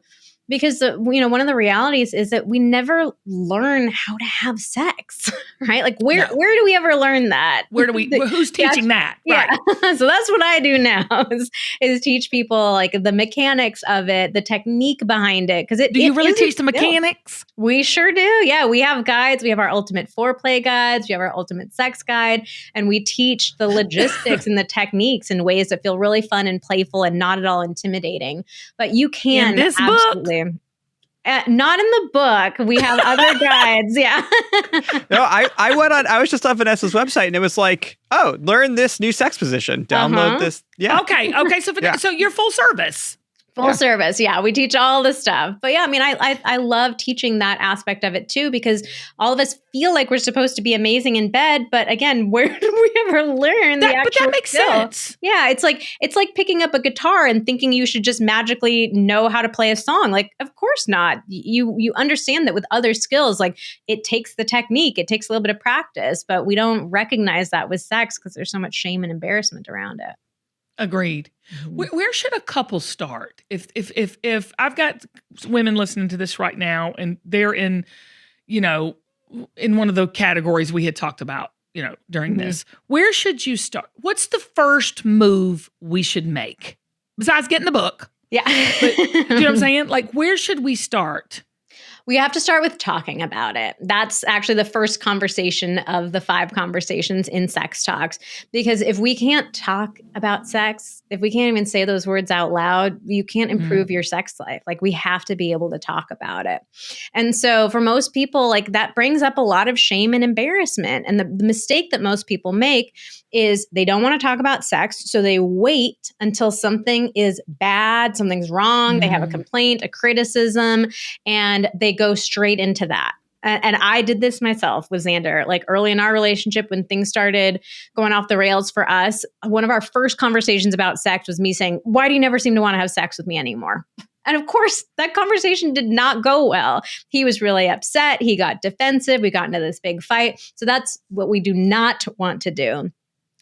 Because one of the realities is that we never learn how to have sex, right? Like where do we ever learn that? Where do we? Who's teaching that? Yeah. Right. So that's what I do now is teach people like the mechanics of it, the technique behind it. Because do you really teach the mechanics? We sure do. Yeah, we have guides. We have our ultimate foreplay guides. We have our ultimate sex guide, and we teach the logistics and the techniques in ways that feel really fun and playful and not at all intimidating. But you can in this absolutely. Book? Not in the book. We have other guides. Yeah. No, I was just on Vanessa's website and it was like, oh, learn this new sex position. Download this. Yeah. Okay. So you're full service. Full service. Yeah. We teach all this stuff. But yeah, I mean, I love teaching that aspect of it too, because all of us feel like we're supposed to be amazing in bed. But again, where do we ever learn the actual But that makes sense. Yeah. It's like picking up a guitar and thinking you should just magically know how to play a song. Like, of course not. You understand that with other skills, like it takes the technique, it takes a little bit of practice, but we don't recognize that with sex because there's so much shame and embarrassment around it. Agreed. Where should a couple start? If I've got women listening to this right now and they're in one of the categories we had talked about, during this, where should you start? What's the first move we should make besides getting the book? Yeah. But, you know what I'm saying? Like, where should we start? We have to start with talking about it. That's actually the first conversation of the 5 conversations in Sex Talks. Because if we can't talk about sex, if we can't even say those words out loud, you can't improve your sex life. Like we have to be able to talk about it. And so for most people, like that brings up a lot of shame and embarrassment. And the mistake that most people make is they don't want to talk about sex. So they wait until something is bad, something's wrong, they have a complaint, a criticism, and they go straight into that. And I did this myself with Xander, like early in our relationship when things started going off the rails for us. One of our first conversations about sex was me saying, why do you never seem to want to have sex with me anymore? And of course, that conversation did not go well. He was really upset. He got defensive. We got into this big fight. So that's what we do not want to do.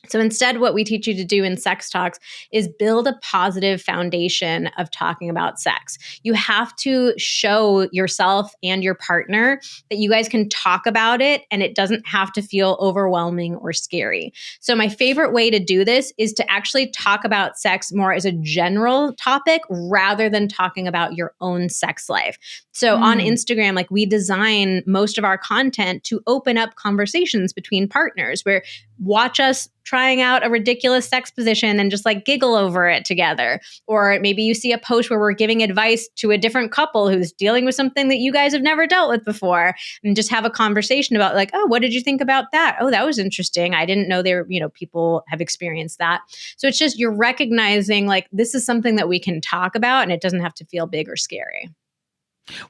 So instead, what we teach you to do in Sex Talks is build a positive foundation of talking about sex. You have to show yourself and your partner that you guys can talk about it and it doesn't have to feel overwhelming or scary. So my favorite way to do this is to actually talk about sex more as a general topic rather than talking about your own sex life. So on Instagram, like we design most of our content to open up conversations between partners where watch us trying out a ridiculous sex position and just like giggle over it together. Or maybe you see a post where we're giving advice to a different couple who's dealing with something that you guys have never dealt with before and just have a conversation about like, oh, what did you think about that? Oh, that was interesting. I didn't know there, people have experienced that. So it's just, you're recognizing like, this is something that we can talk about and it doesn't have to feel big or scary.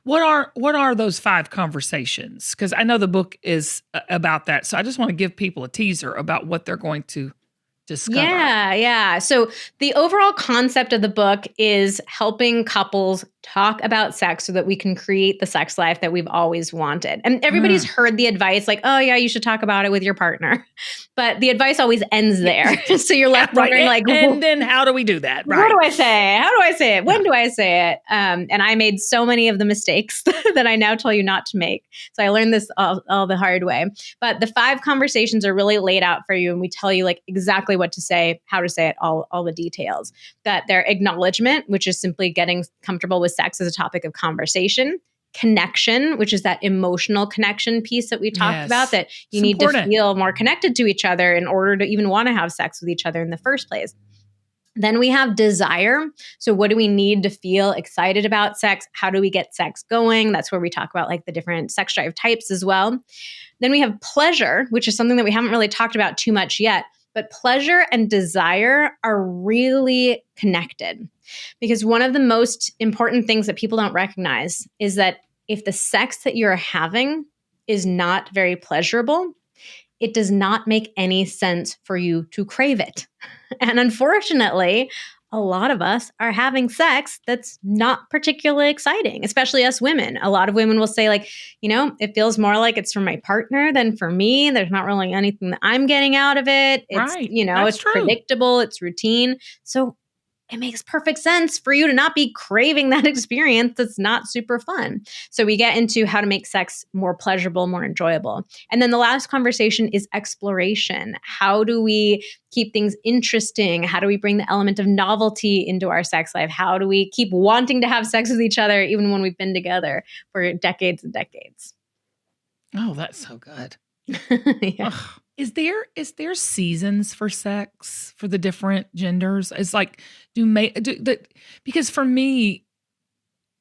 What are those 5 conversations? Because I know the book is about that. So I just want to give people a teaser about what they're going to discover. Yeah. So the overall concept of the book is helping couples talk about sex so that we can create the sex life that we've always wanted. And everybody's heard the advice like, oh yeah, you should talk about it with your partner. But the advice always ends there. So you're left wondering like, and then how do we do that? Right. What do I say? How do I say it? When do I say it? And I made so many of the mistakes that I now tell you not to make. So I learned this all the hard way. But the 5 conversations are really laid out for you. And we tell you like exactly what to say, how to say it, all the details. That they're acknowledgement, which is simply getting comfortable with sex as a topic of conversation. Connection, which is that emotional connection piece that we talked about, that you need to feel more connected to each other in order to even want to have sex with each other in the first place. Then we have desire. So what do we need to feel excited about sex? How do we get sex going? That's where we talk about like the different sex drive types as well. Then we have pleasure, which is something that we haven't really talked about too much yet. But pleasure and desire are really connected because one of the most important things that people don't recognize is that if the sex that you're having is not very pleasurable, it does not make any sense for you to crave it. And unfortunately, a lot of us are having sex that's not particularly exciting, especially us women. A lot of women will say like, it feels more like it's for my partner than for me. There's not really anything that I'm getting out of it. It's, Right. it's true. predictable, it's routine. So it makes perfect sense for you to not be craving that experience that's not super fun. So we get into how to make sex more pleasurable, more enjoyable. And then the last conversation is exploration. How do we keep things interesting? How do we bring the element of novelty into our sex life? How do we keep wanting to have sex with each other even when we've been together for decades and decades? Oh, that's so good. Yeah. Ugh. Is there seasons for sex for the different genders? It's like because for me,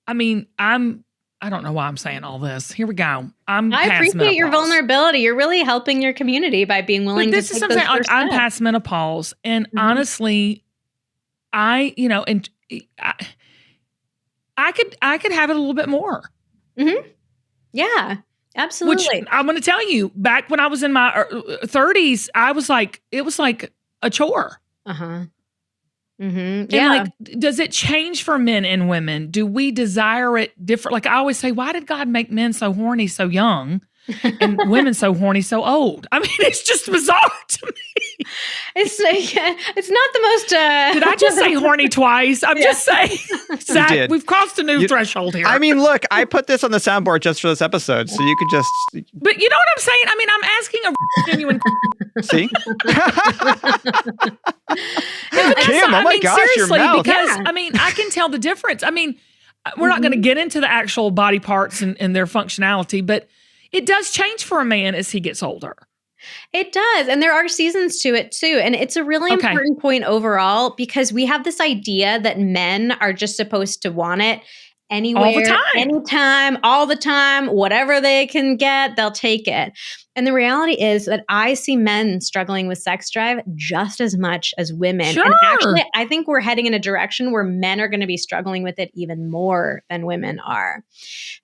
I mean, I don't know why I'm saying all this. Here we go. I past appreciate your menopause. vulnerability. You're really helping your community by being willing But this to is take something those like first I'm steps. past menopause, and Mhm. honestly, I could have it a little bit more. Yeah, Which absolutely. I'm going to tell you, back when I was in my 30s, I was like, it was like a chore. Uh-huh. And Yeah. like, does it change for men and women? Do we desire it different? Like I always say, why did God make men so horny so young and women so horny so old? I mean, it's just bizarre to me. It's not the most Did I just say horny twice? I'm just saying, Zach, did. we've crossed a new threshold here. I mean, look, I put this on the soundboard just for this episode, so you could just but you know what I'm saying? I mean, I'm asking a genuine see. Kim, oh my gosh, your seriously, mouth. because Yeah. I mean, I can tell the difference. I mean, we're not going to get into the actual body parts and their functionality, but it does change for a man as he gets older. It does. And there are seasons to it too. And it's a really Okay. important point overall because we have this idea that men are just supposed to want it anywhere, All the time. anytime, all the time, whatever they can get, they'll take it. And the reality is that I see men struggling with sex drive just as much as women. Sure. And actually, I think we're heading in a direction where men are going to be struggling with it even more than women are.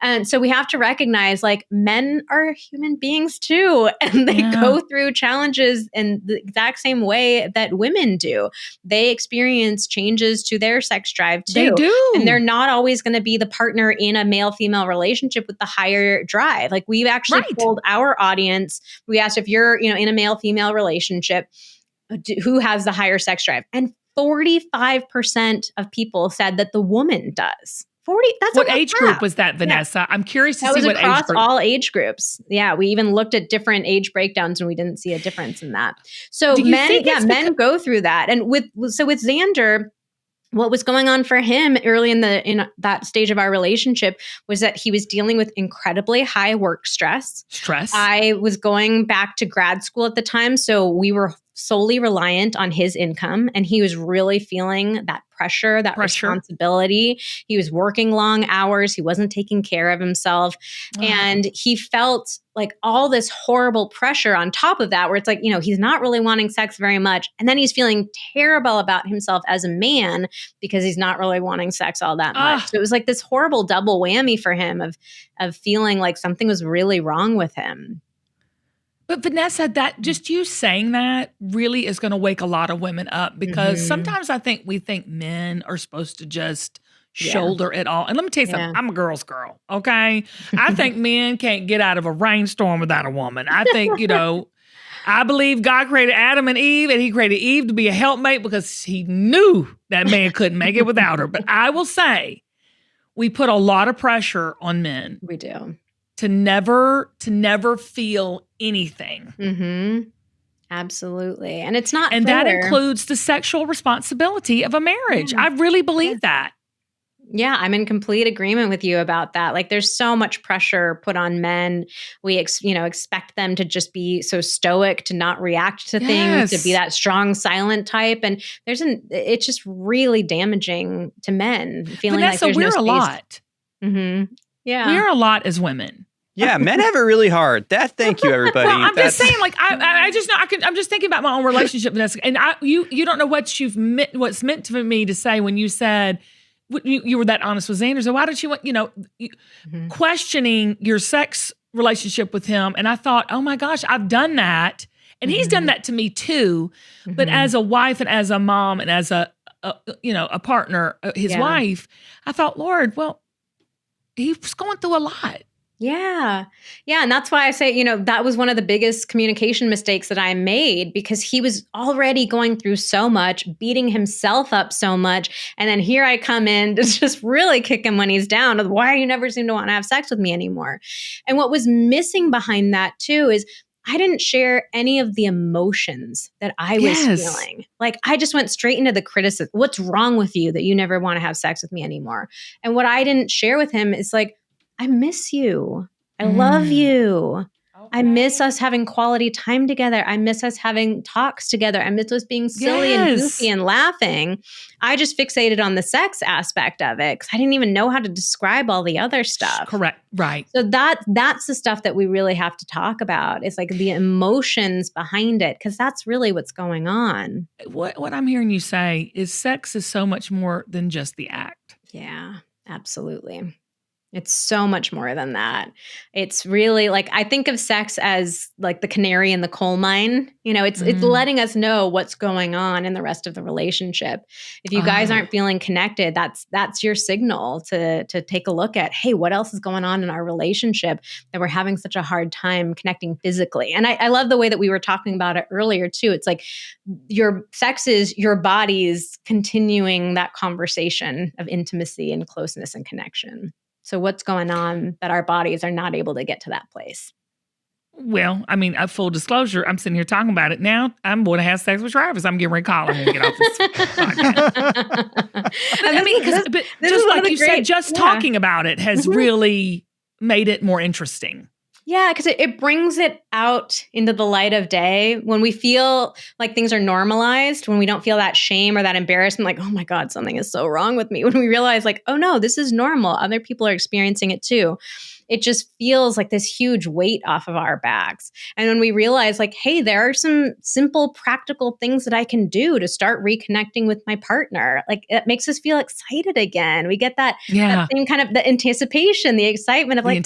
And so we have to recognize like men are human beings too, and they go through challenges in the exact same way that women do. They experience changes to their sex drive too. They do. And they're not always going to be the partner in a male-female relationship with the higher drive. Like we've actually told our audience, we asked if you're, in a male-female relationship, who has the higher sex drive? And 45% of people said that the woman does. 40. That's what almost age half. group was that, Vanessa? Yeah. I'm curious to That see was what across age group. all age groups. Yeah, we even looked at different age breakdowns and we didn't see a difference in that. So Do you men, think it's men go through that. And with Xander, what was going on for him early in that stage of our relationship was that he was dealing with incredibly high work stress. I was going back to grad school at the time, so we were solely reliant on his income, and he was really feeling that pressure, responsibility. He was working long hours. He wasn't taking care of himself. And he felt like all this horrible pressure on top of that, where it's like, he's not really wanting sex very much. And then he's feeling terrible about himself as a man because he's not really wanting sex all that much. So it was like this horrible double whammy for him of feeling like something was really wrong with him. But Vanessa, that just you saying that really is going to wake a lot of women up because sometimes I think we think men are supposed to just shoulder it all. And let me tell you something, I'm a girl's girl, okay? I think men can't get out of a rainstorm without a woman. I think, I believe God created Adam and Eve, and he created Eve to be a helpmate because he knew that man couldn't make it without her. But I will say, we put a lot of pressure on men. We do. To never feel anything. Absolutely. And it's not And fair. that includes the sexual responsibility of a marriage. I really believe that. Yeah, I'm in complete agreement with you about that. Like there's so much pressure put on men. We expect them to just be so stoic, to not react to things, to be that strong silent type, and it's just really damaging to men feeling Vanessa, like there's we're no a space. lot. Yeah. We're a lot as women. Yeah, men have it really hard. Thank you, everybody. Well, I'm just saying, like, I just know I'm just thinking about my own relationship, Vanessa, and you don't know what's meant for me to say when you said you were that honest with Xander. So why don't you want questioning your sex relationship with him? And I thought, oh my gosh, I've done that, and he's done that to me too. But as a wife and as a mom and as a partner, his wife, I thought, Lord, well, he was going through a lot. Yeah. Yeah. And that's why I say, that was one of the biggest communication mistakes that I made, because he was already going through so much, beating himself up so much. And then here I come in to just really kick him when he's down. Why you never seem to want to have sex with me anymore? And what was missing behind that too is I didn't share any of the emotions that I was feeling. Like I just went straight into the criticism. What's wrong with you that you never want to have sex with me anymore? And what I didn't share with him is like, I miss you. I love you. I miss us having quality time together. I miss us having talks together. I miss us being silly and goofy and laughing. I just fixated on the sex aspect of it because I didn't even know how to describe all the other stuff. Correct. Right. So that's the stuff that we really have to talk about. It's like the emotions behind it, because that's really what's going on. What I'm hearing you say is sex is so much more than just the act. Yeah, absolutely. It's so much more than that. It's really like, I think of sex as like the canary in the coal mine. It's letting us know what's going on in the rest of the relationship. If you guys aren't feeling connected, that's your signal to take a look at, hey, what else is going on in our relationship that we're having such a hard time connecting physically? And I love the way that we were talking about it earlier too. It's like your sex is your body's continuing that conversation of intimacy and closeness and connection. So what's going on that our bodies are not able to get to that place? Well, I mean, full disclosure, I'm sitting here talking about it now. I'm going to have sex with Travis. I'm getting ready to call him and get off this podcast. I mean, but just like you said, just talking about it has really made it more interesting. Yeah, because it brings it out into the light of day when we feel like things are normalized, when we don't feel that shame or that embarrassment, like, oh my God, something is so wrong with me. When we realize like, oh no, this is normal. Other people are experiencing it too. It just feels like this huge weight off of our backs. And when we realize like, hey, there are some simple, practical things that I can do to start reconnecting with my partner, like it makes us feel excited again. We get that same kind of the anticipation, the excitement of like,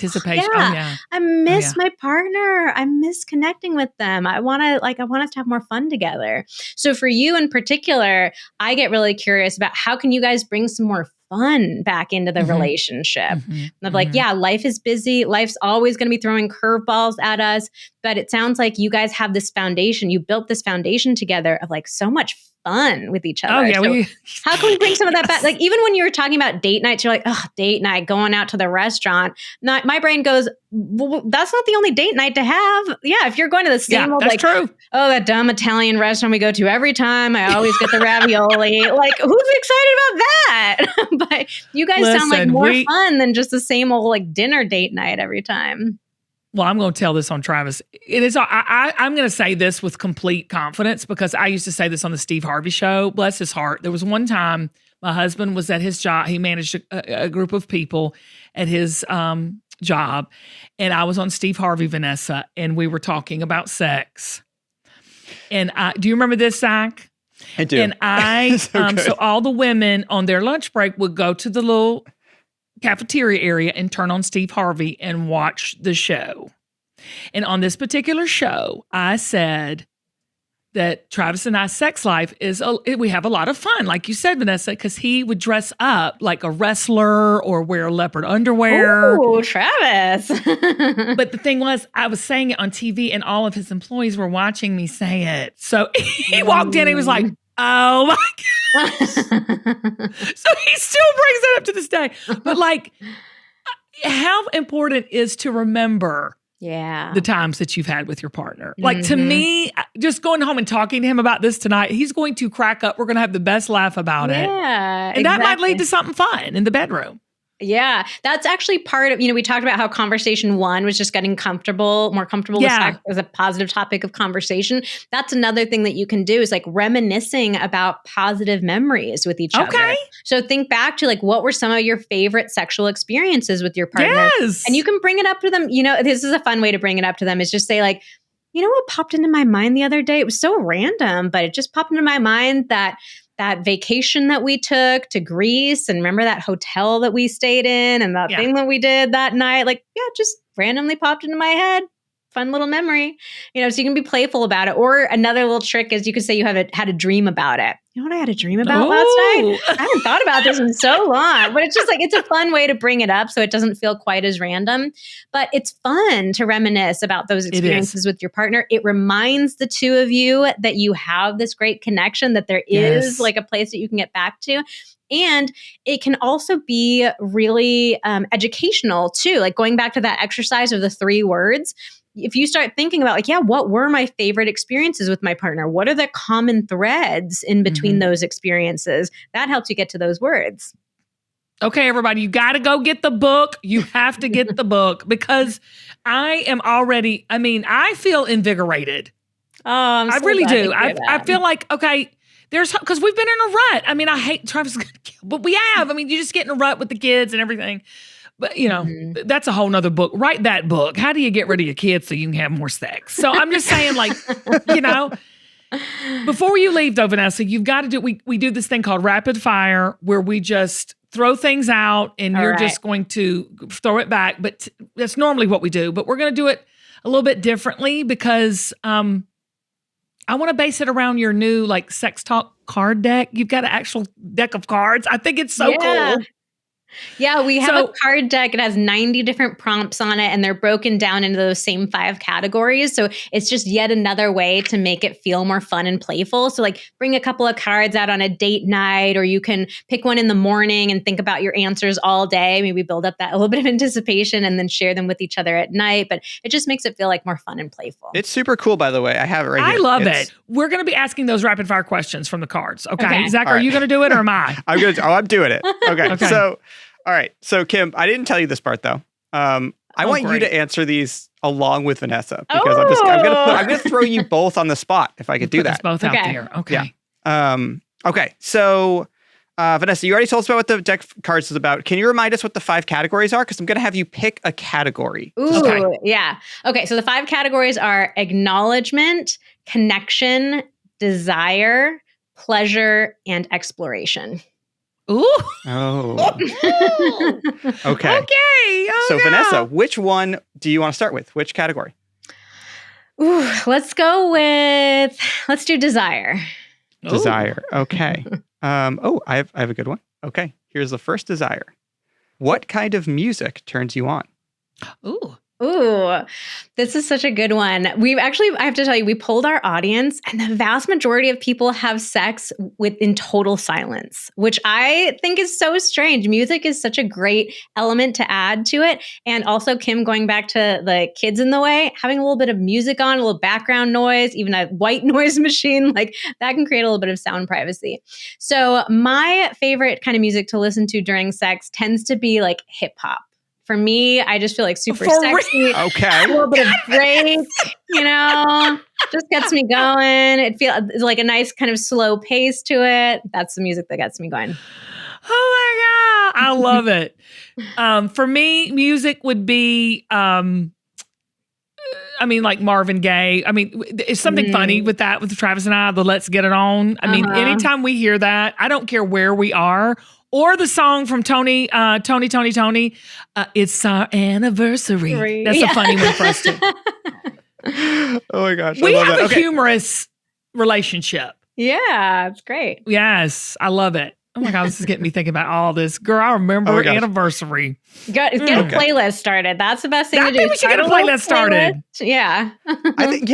I miss my partner. I miss connecting with them. I want us to have more fun together. So for you in particular, I get really curious about how can you guys bring some more fun back into the relationship. Of like, life is busy. Life's always going to be throwing curveballs at us. But it sounds like you guys have this foundation. You built this foundation together of like so much fun with each other. Oh, yeah, so how can we bring some of that back? Like even when you were talking about date nights, you're like, oh, date night, going out to the restaurant. My brain goes, well, that's not the only date night to have. Yeah, if you're going to the same old, like, true. Oh, that dumb Italian restaurant we go to every time, I always get the ravioli. Like, who's excited about that? But you guys sound like more fun than just the same old like dinner date night every time. Well, I'm going to tell this on Travis. It is. I'm going to say this with complete confidence because I used to say this on the Steve Harvey show. Bless his heart. There was one time my husband was at his job. He managed a group of people at his job, and I was on Steve Harvey, Vanessa, and we were talking about sex. And do you remember this, Zach? I do. And so all the women on their lunch break would go to the little cafeteria area and turn on Steve Harvey and watch the show. And on this particular show, I said that Travis and I's sex life is, we have a lot of fun. Like you said, Vanessa, because he would dress up like a wrestler or wear leopard underwear. Oh, Travis. But the thing was, I was saying it on TV and all of his employees were watching me say it. So he walked in and he was like, oh my God. So he still brings that up to this day. But like, how important is to remember the times that you've had with your partner? Like to me, just going home and talking to him about this tonight, he's going to crack up. We're going to have the best laugh about it. And that might lead to something fun in the bedroom. Yeah, that's actually part of, we talked about how conversation one was just getting more comfortable with sex as a positive topic of conversation. That's another thing that you can do is like reminiscing about positive memories with each other. So think back to like, what were some of your favorite sexual experiences with your partner? Yes. And you can bring it up to them. This is a fun way to bring it up to them is just say like, you know what popped into my mind the other day? It was so random, but it just popped into my mind that vacation that we took to Greece and remember that hotel that we stayed in and that thing that we did that night, like, just randomly popped into my head. Fun little memory, so you can be playful about it. Or another little trick is you could say you had a dream about it. you know what I had a dream about last night? I haven't thought about this in so long, but it's just like, it's a fun way to bring it up so it doesn't feel quite as random. But it's fun to reminisce about those experiences with your partner. It reminds the two of you that you have this great connection, that there is like a place that you can get back to. And it can also be really educational too. Like going back to that exercise of the 3 words. If you start thinking about like, yeah, what were my favorite experiences with my partner? What are the common threads in between those experiences? That helps you get to those words. Okay, everybody, you got to go get the book. You have to get the book because I am already, I feel invigorated. Oh, I really do. I feel like, okay, because we've been in a rut. I hate Travis, but we have. You just get in a rut with the kids and everything. But, that's a whole nother book. Write that book. How do you get rid of your kids so you can have more sex? So I'm just saying, like, before you leave, though, Vanessa, you've got to do, we do this thing called rapid fire where we just throw things out and you're just going to throw it back. But that's normally what we do. But we're going to do it a little bit differently because I want to base it around your new, like, sex talk card deck. You've got an actual deck of cards. I think it's so cool. Yeah, we have a card deck. It has 90 different prompts on it, and they're broken down into those same 5 categories. So it's just yet another way to make it feel more fun and playful. So like bring a couple of cards out on a date night, or you can pick one in the morning and think about your answers all day. Maybe build up that a little bit of anticipation and then share them with each other at night. But it just makes it feel like more fun and playful. It's super cool, by the way. I have it right here. I love it. We're going to be asking those rapid fire questions from the cards. Okay. Zach, are you going to do it or am I? I'm doing it. Okay. So, all right. So, Kim, I didn't tell you this part though. I want you to answer these along with Vanessa because I'm going to throw you both on the spot if I could do that. Us both out there. Okay. Yeah. Okay. So, Vanessa, you already told us about what the deck of cards is about. Can you remind us what the 5 categories are? Because I'm going to have you pick a category. Ooh, yeah. Okay. So the 5 categories are acknowledgement, connection, desire, pleasure, and exploration. Ooh. Oh. Okay. So, Vanessa, which one do you want to start with? Which category? Ooh, let's do desire. Desire. Okay. I have a good one. Okay. Here's the first desire. What kind of music turns you on? Ooh, this is such a good one. I have to tell you, we polled our audience and the vast majority of people have sex in total silence, which I think is so strange. Music is such a great element to add to it. And also, Kim, going back to the kids in the way, having a little bit of music on, a little background noise, even a white noise machine, like that can create a little bit of sound privacy. So my favorite kind of music to listen to during sex tends to be like hip hop. For me, I just feel like super sexy. Okay. A little bit of break, just gets me going. It feels like a nice kind of slow pace to it. That's the music that gets me going. Oh my God. I love it. For me, music would be, like Marvin Gaye. It's something funny with that, with Travis and I, the Let's Get It On. Anytime we hear that, I don't care where we are. Or the song from Tony, it's our anniversary. That's a funny one for us too. Oh my gosh. We have a humorous relationship. Yeah, it's great. Yes, I love it. Oh my God, this is getting me thinking about all this. Girl, I remember our anniversary. Get a playlist started. That's the best thing to do. I think we should get a playlist started. Yeah. I think,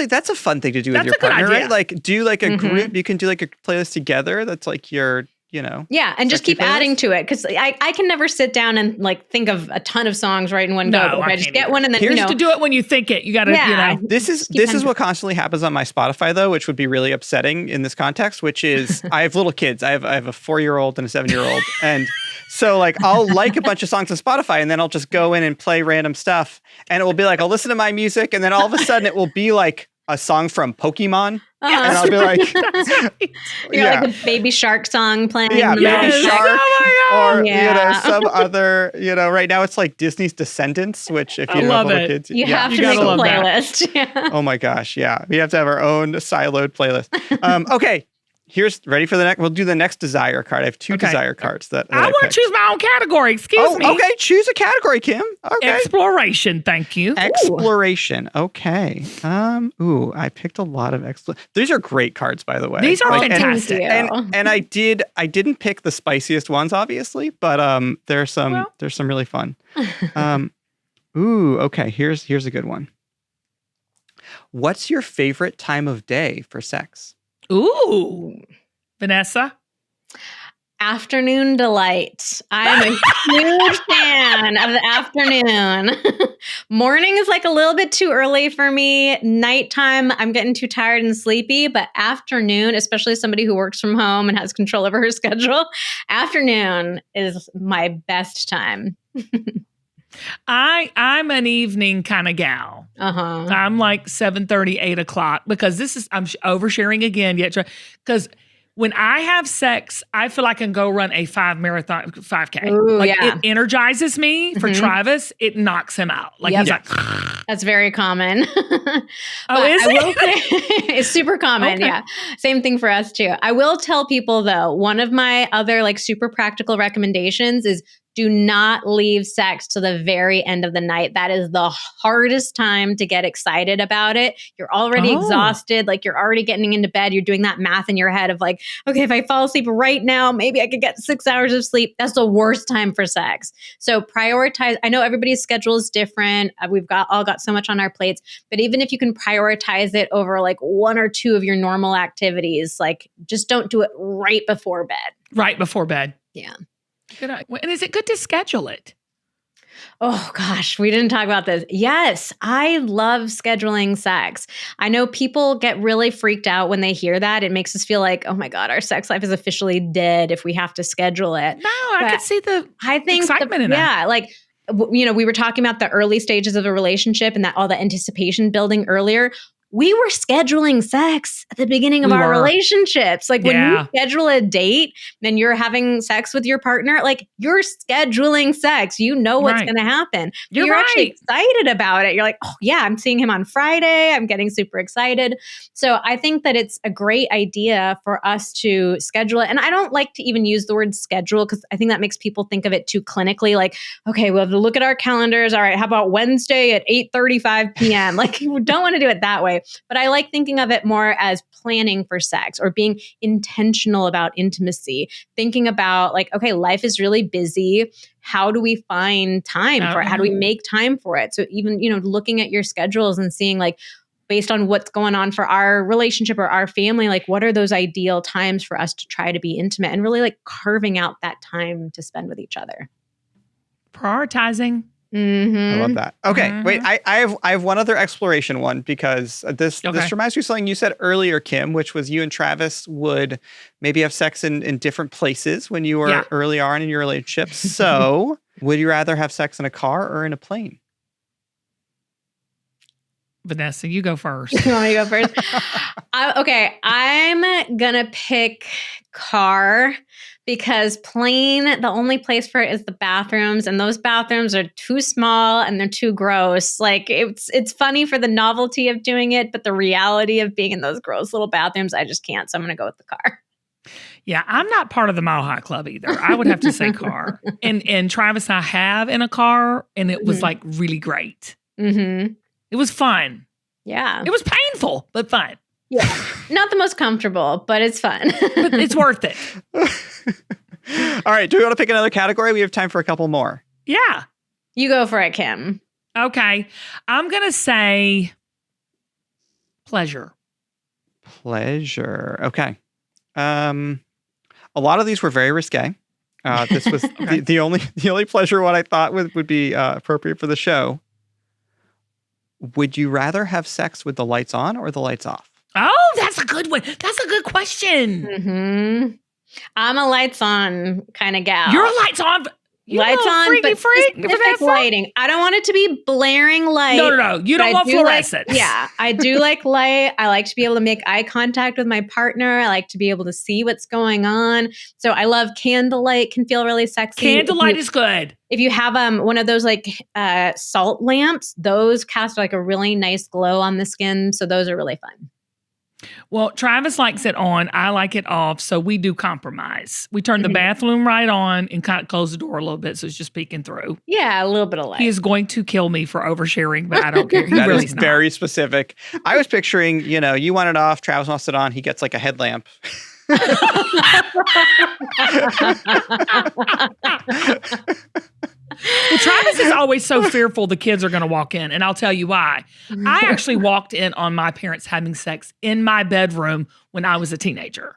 that's a fun thing to do with your partner, right? Like do like a group. You can do like a playlist together. That's like your yeah, and just keep adding to it because I can never sit down and like think of a ton of songs right in one go. But if I just get one and then here's to do it when you think it. You got to, This is what constantly happens on my Spotify though, which would be really upsetting in this context. Which is I have little kids. I have a 4-year-old and a 7-year-old, and so like I'll like a bunch of songs on Spotify, and then I'll just go in and play random stuff, and it will be like I'll listen to my music, and then all of a sudden it will be like a song from Pokemon. And I'll be like, like the Baby Shark song playing. Yeah, Baby Shark. Oh or, some other, right now it's like Disney's Descendants, which if you don't have little kids. You have to make a playlist. Oh my gosh, yeah. We have to have our own siloed playlist. Okay, Here's ready for the next. We'll do the next desire card. I have two desire cards that I want to picked. choose my own category. Excuse me. Okay. Choose a category, Kim. Okay. Exploration. Thank you. Exploration. Okay. I picked a lot of These are great cards, by the way. These are fantastic. And I didn't pick the spiciest ones, obviously, but there's some really fun. Okay. Here's a good one. What's your favorite time of day for sex? Ooh. Vanessa? Afternoon delight. I'm a huge fan of the afternoon. Morning is like a little bit too early for me. Nighttime, I'm getting too tired and sleepy. But afternoon, especially somebody who works from home and has control over her schedule, afternoon is my best time. I'm an evening kind of gal. I'm like 7:30, 8 o'clock because I'm oversharing again. Because when I have sex, I feel like I can go run a 5K. Ooh, it energizes me. For Travis, it knocks him out. He's like, that's very common. Is it? It's super common. Okay. Yeah. Same thing for us too. I will tell people though, one of my other super practical recommendations is do not leave sex to the very end of the night. That is the hardest time to get excited about it. You're already exhausted. You're already getting into bed. You're doing that math in your head of okay, if I fall asleep right now, maybe I could get 6 hours of sleep. That's the worst time for sex. So prioritize. I know everybody's schedule is different. We've all got so much on our plates, but even if you can prioritize it over one or two of your normal activities, just don't do it right before bed. Right before bed. Yeah. Good. And is it good to schedule it? Oh gosh, we didn't talk about this. Yes, I love scheduling sex. I know people get really freaked out when they hear that. It makes us feel like, oh my God, our sex life is officially dead if we have to schedule it. No, I could see the excitement in that. Yeah, we were talking about the early stages of a relationship and that all the anticipation building earlier. We were scheduling sex at the beginning of our relationships. When you schedule a date and you're having sex with your partner, you're scheduling sex. You know what's going to happen. You're actually excited about it. You're like, oh yeah, I'm seeing him on Friday. I'm getting super excited. So I think that it's a great idea for us to schedule it. And I don't like to even use the word schedule because I think that makes people think of it too clinically. Okay, we'll have to look at our calendars. All right, how about Wednesday at 8:35 p.m.? We don't want to do it that way. But I like thinking of it more as planning for sex or being intentional about intimacy, thinking about okay, life is really busy. How do we find time for it? How do we make time for it? So even, looking at your schedules and seeing based on what's going on for our relationship or our family, what are those ideal times for us to try to be intimate and really carving out that time to spend with each other. Prioritizing. Mm-hmm. I love that. Okay, wait. I have one other exploration one because this reminds me of something you said earlier, Kim, which was you and Travis would maybe have sex in different places when you were early on in your relationship. So, would you rather have sex in a car or in a plane? Vanessa, you go first. You want me to go first? Okay, I'm gonna pick car. Because plane, the only place for it is the bathrooms, and those bathrooms are too small and they're too gross. It's funny for the novelty of doing it, but the reality of being in those gross little bathrooms, I just can't. So I'm going to go with the car. Yeah, I'm not part of the Mile High Club either. I would have to say car. And Travis, I have in a car, and it was really great. Mm-hmm. It was fun. Yeah, it was painful, but fun. Yeah, not the most comfortable, but it's fun. But it's worth it. All right. Do we want to pick another category? We have time for a couple more. Yeah. You go for it, Kim. Okay. I'm going to say pleasure. Pleasure. Okay. A lot of these were very risque. This was the only pleasure one I thought would be appropriate for the show. Would you rather have sex with the lights on or the lights off? Oh, that's a good one. That's a good question. Mm-hmm. I'm a lights on kind of gal. You're a lights on. Lights on, freaky but specific lighting. I don't want it to be blaring light. No. You don't want fluorescence. I do like light. I like to be able to make eye contact with my partner. I like to be able to see what's going on. So I love candlelight. Can feel really sexy. Candlelight is good. If you have one of those salt lamps, those cast a really nice glow on the skin. So those are really fun. Well, Travis likes it on. I like it off. So we do compromise. We turn the bathroom right on and kind of close the door a little bit. So it's just peeking through. Yeah, a little bit of light. He is going to kill me for oversharing, but I don't care. He That really is very specific. I was picturing, you want it off, Travis wants it on, he gets like a headlamp. Well, Travis is always so fearful the kids are going to walk in, and I'll tell you why. I actually walked in on my parents having sex in my bedroom when I was a teenager.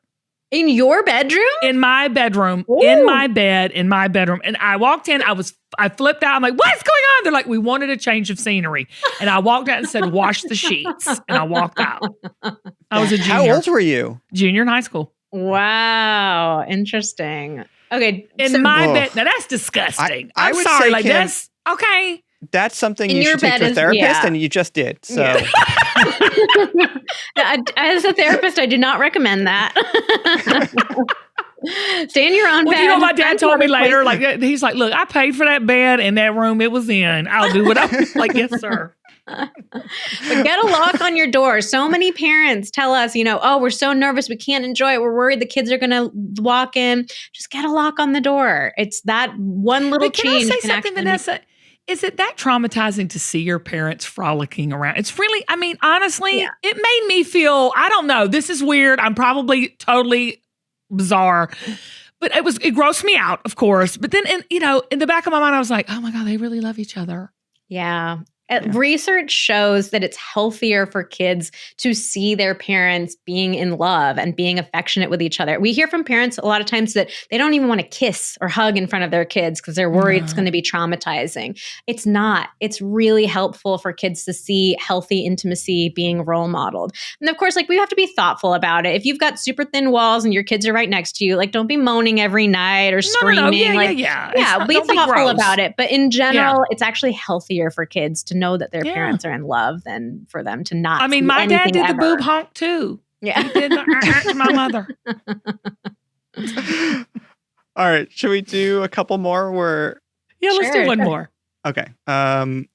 In your bedroom? In my bedroom, Ooh. in my bed, in my bedroom. And I walked in, I flipped out. I'm like, what's going on? They're like, we wanted a change of scenery. And I walked out and said, wash the sheets. And I walked out. I was a junior. How old were you? Junior in high school. Wow. Interesting. Okay. In my bed. Now that's disgusting. I I'm would sorry. say, Like Kim, that's okay. That's something In you your should take bed to a is- therapist, yeah. and you just did. So As a therapist, I do not recommend that. Stay in your own Well, bed. you know, my dad Find told me other later, places. like, he's like, look, I paid for that bed and that room it was in. I'll do what I like, yes, sir. But get a lock on your door. So many parents tell us, oh, we're so nervous. We can't enjoy it. We're worried the kids are going to walk in. Just get a lock on the door. It's that one little But can I change. say can something, actually Vanessa? Is it that traumatizing to see your parents frolicking around? It's really, I mean, honestly, Yeah. it made me feel, I don't know, this is weird. I'm probably totally bizarre. But it grossed me out, of course. But then, in the back of my mind, I was like, oh my God, they really love each other. Yeah. Research shows that it's healthier for kids to see their parents being in love and being affectionate with each other. We hear from parents a lot of times that they don't even want to kiss or hug in front of their kids because they're worried it's going to be traumatizing. It's not. It's really helpful for kids to see healthy intimacy being role modeled. And of course, we have to be thoughtful about it. If you've got super thin walls and your kids are right next to you, don't be moaning every night or screaming. No. Yeah. Yeah, be Don't be thoughtful gross. about it. But in general, it's actually healthier for kids to know that their Yeah. parents are in love than for them to not. I mean, see my dad anything did the ever. boob honk too. Yeah. He did to my mother. all right, should we do a couple more? Yeah, let's do Sure, one sure. more. Okay. I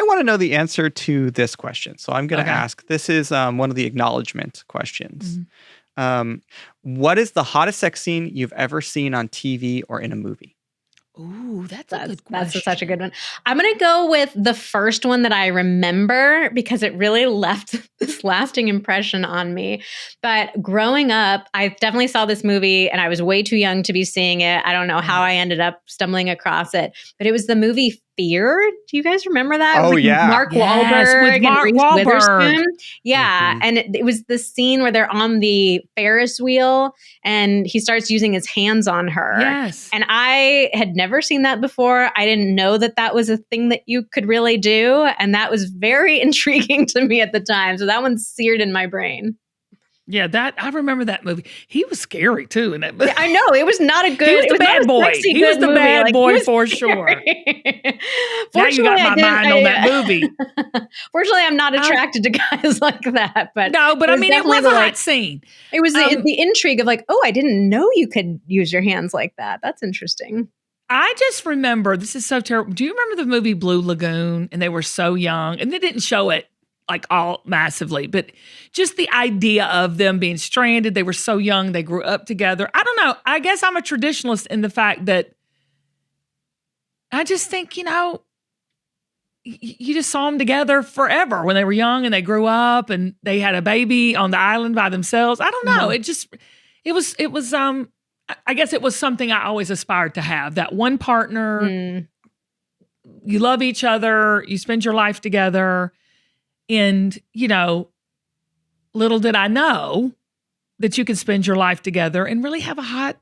want to know the answer to this question, so I'm going to Okay. ask. This is one of the acknowledgement questions. Mm-hmm. What is the hottest sex scene you've ever seen on TV or in a movie? Ooh, that's a good question. That's such a good one. I'm going to go with the first one that I remember because it really left this lasting impression on me. But growing up, I definitely saw this movie and I was way too young to be seeing it. I don't know how I ended up stumbling across it, but it was the movie Fear. Do you guys remember that? Oh, With yeah. Mark Yes, Wahlberg with Mark and Reese Wahlberg. Witherspoon. Yeah. Mhm. And it was the scene where they're on the Ferris wheel and he starts using his hands on her. Yes. And I had never seen that before. I didn't know that that was a thing that you could really do. And that was very intriguing to me at the time. So that one's seared in my brain. Yeah, I remember that movie. He was scary too in that movie. I know. It was not a good He was it the not bad a boy. sexy He was good the movie. bad He boy was for sure. scary. Now you got my mind on that movie. Fortunately, I'm not attracted to guys like that. But No, but it I was mean, it definitely was a the, hot scene. it was the intrigue of oh, I didn't know you could use your hands like that. That's interesting. I just remember, this is so terrible. Do you remember the movie Blue Lagoon? And they were so young, and they didn't show it all massively, but just the idea of them being stranded. They were so young. They grew up together. I don't know. I guess I'm a traditionalist in the fact that I just think, you just saw them together forever when they were young and they grew up and they had a baby on the island by themselves. I don't know. It was, I guess it was something I always aspired to have, that one partner, you love each other, you spend your life together. And, little did I know that you could spend your life together and really have a hot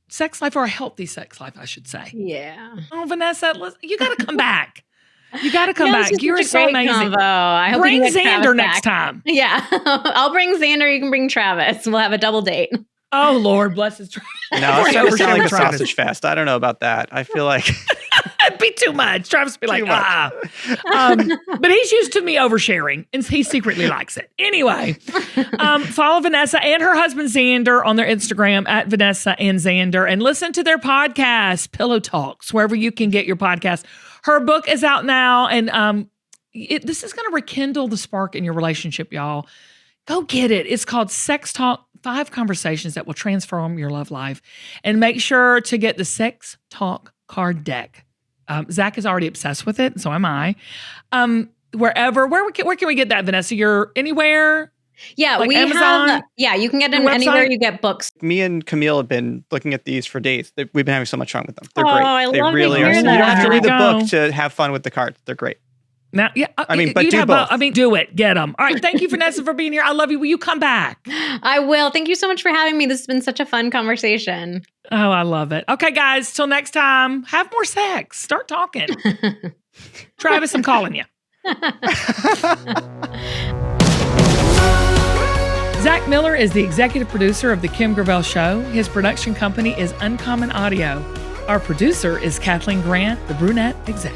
sex life, or a healthy sex life, I should say. Yeah. Oh, Vanessa, you got to come back. You got to come back. This is You're such a so great amazing. Combo. I hope Bring we can get Travis Xander next back. time. Yeah. I'll bring Xander. You can bring Travis. We'll have a double date. Oh, Lord, bless his No, it's starting to sound like a sausage fest. I don't know about that. I feel like it'd be too much. Travis would be like, Too much. But he's used to me oversharing, and he secretly likes it. Anyway, follow Vanessa and her husband Xander on their Instagram at Vanessa and Xander, and listen to their podcast, Pillow Talks, wherever you can get your podcast. Her book is out now, and this is going to rekindle the spark in your relationship, y'all. Go get it. It's called Sex Talk, 5 Conversations That Will Transform Your Love Life. And make sure to get the Sex Talk card deck. Zach is already obsessed with it, so am I. Where can we get that, Vanessa? You're anywhere? Yeah, like we Amazon, have. Yeah, you can get them your anywhere website? you get books. Me and Camille have been looking at these for days. We've been having so much fun with them. They're Oh, great. I They love to really hear are. You that. don't have to read the There we book go. to have fun with the cards. They're great. Now, yeah, I mean, but you'd do have both. do it. Get them. All right. Thank you, Vanessa, for being here. I love you. Will you come back? I will. Thank you so much for having me. This has been such a fun conversation. Oh, I love it. Okay, guys, till next time, have more sex. Start talking. Travis, I'm calling you. Zach Miller is the executive producer of The Kim Gravel Show. His production company is Uncommon Audio. Our producer is Kathleen Grant, the brunette exec.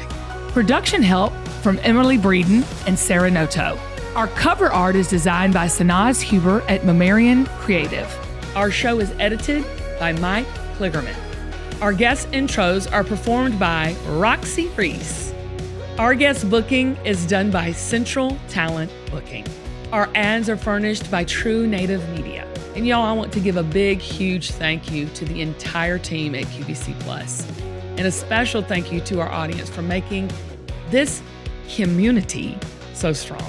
Production help from Emily Breeden and Sarah Noto. Our cover art is designed by Sanaz Huber at Mammarian Creative. Our show is edited by Mike Kligerman. Our guest intros are performed by Roxy Reese. Our guest booking is done by Central Talent Booking. Our ads are furnished by True Native Media. And y'all, I want to give a big, huge thank you to the entire team at QVC Plus. And a special thank you to our audience for making this community so strong.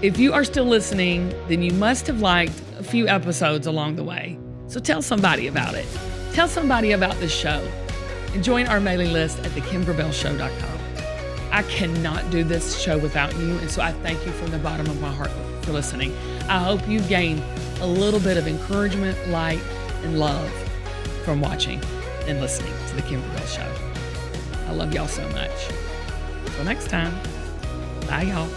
If you are still listening, then you must have liked a few episodes along the way. So tell somebody about it. Tell somebody about this show. And join our mailing list at thekimgravelshow.com. I cannot do this show without you, and so I thank you from the bottom of my heart for listening. I hope you gained a little bit of encouragement, light, and love from watching and listening to The Kim Gravel Show. I love y'all so much. Until next time, bye y'all.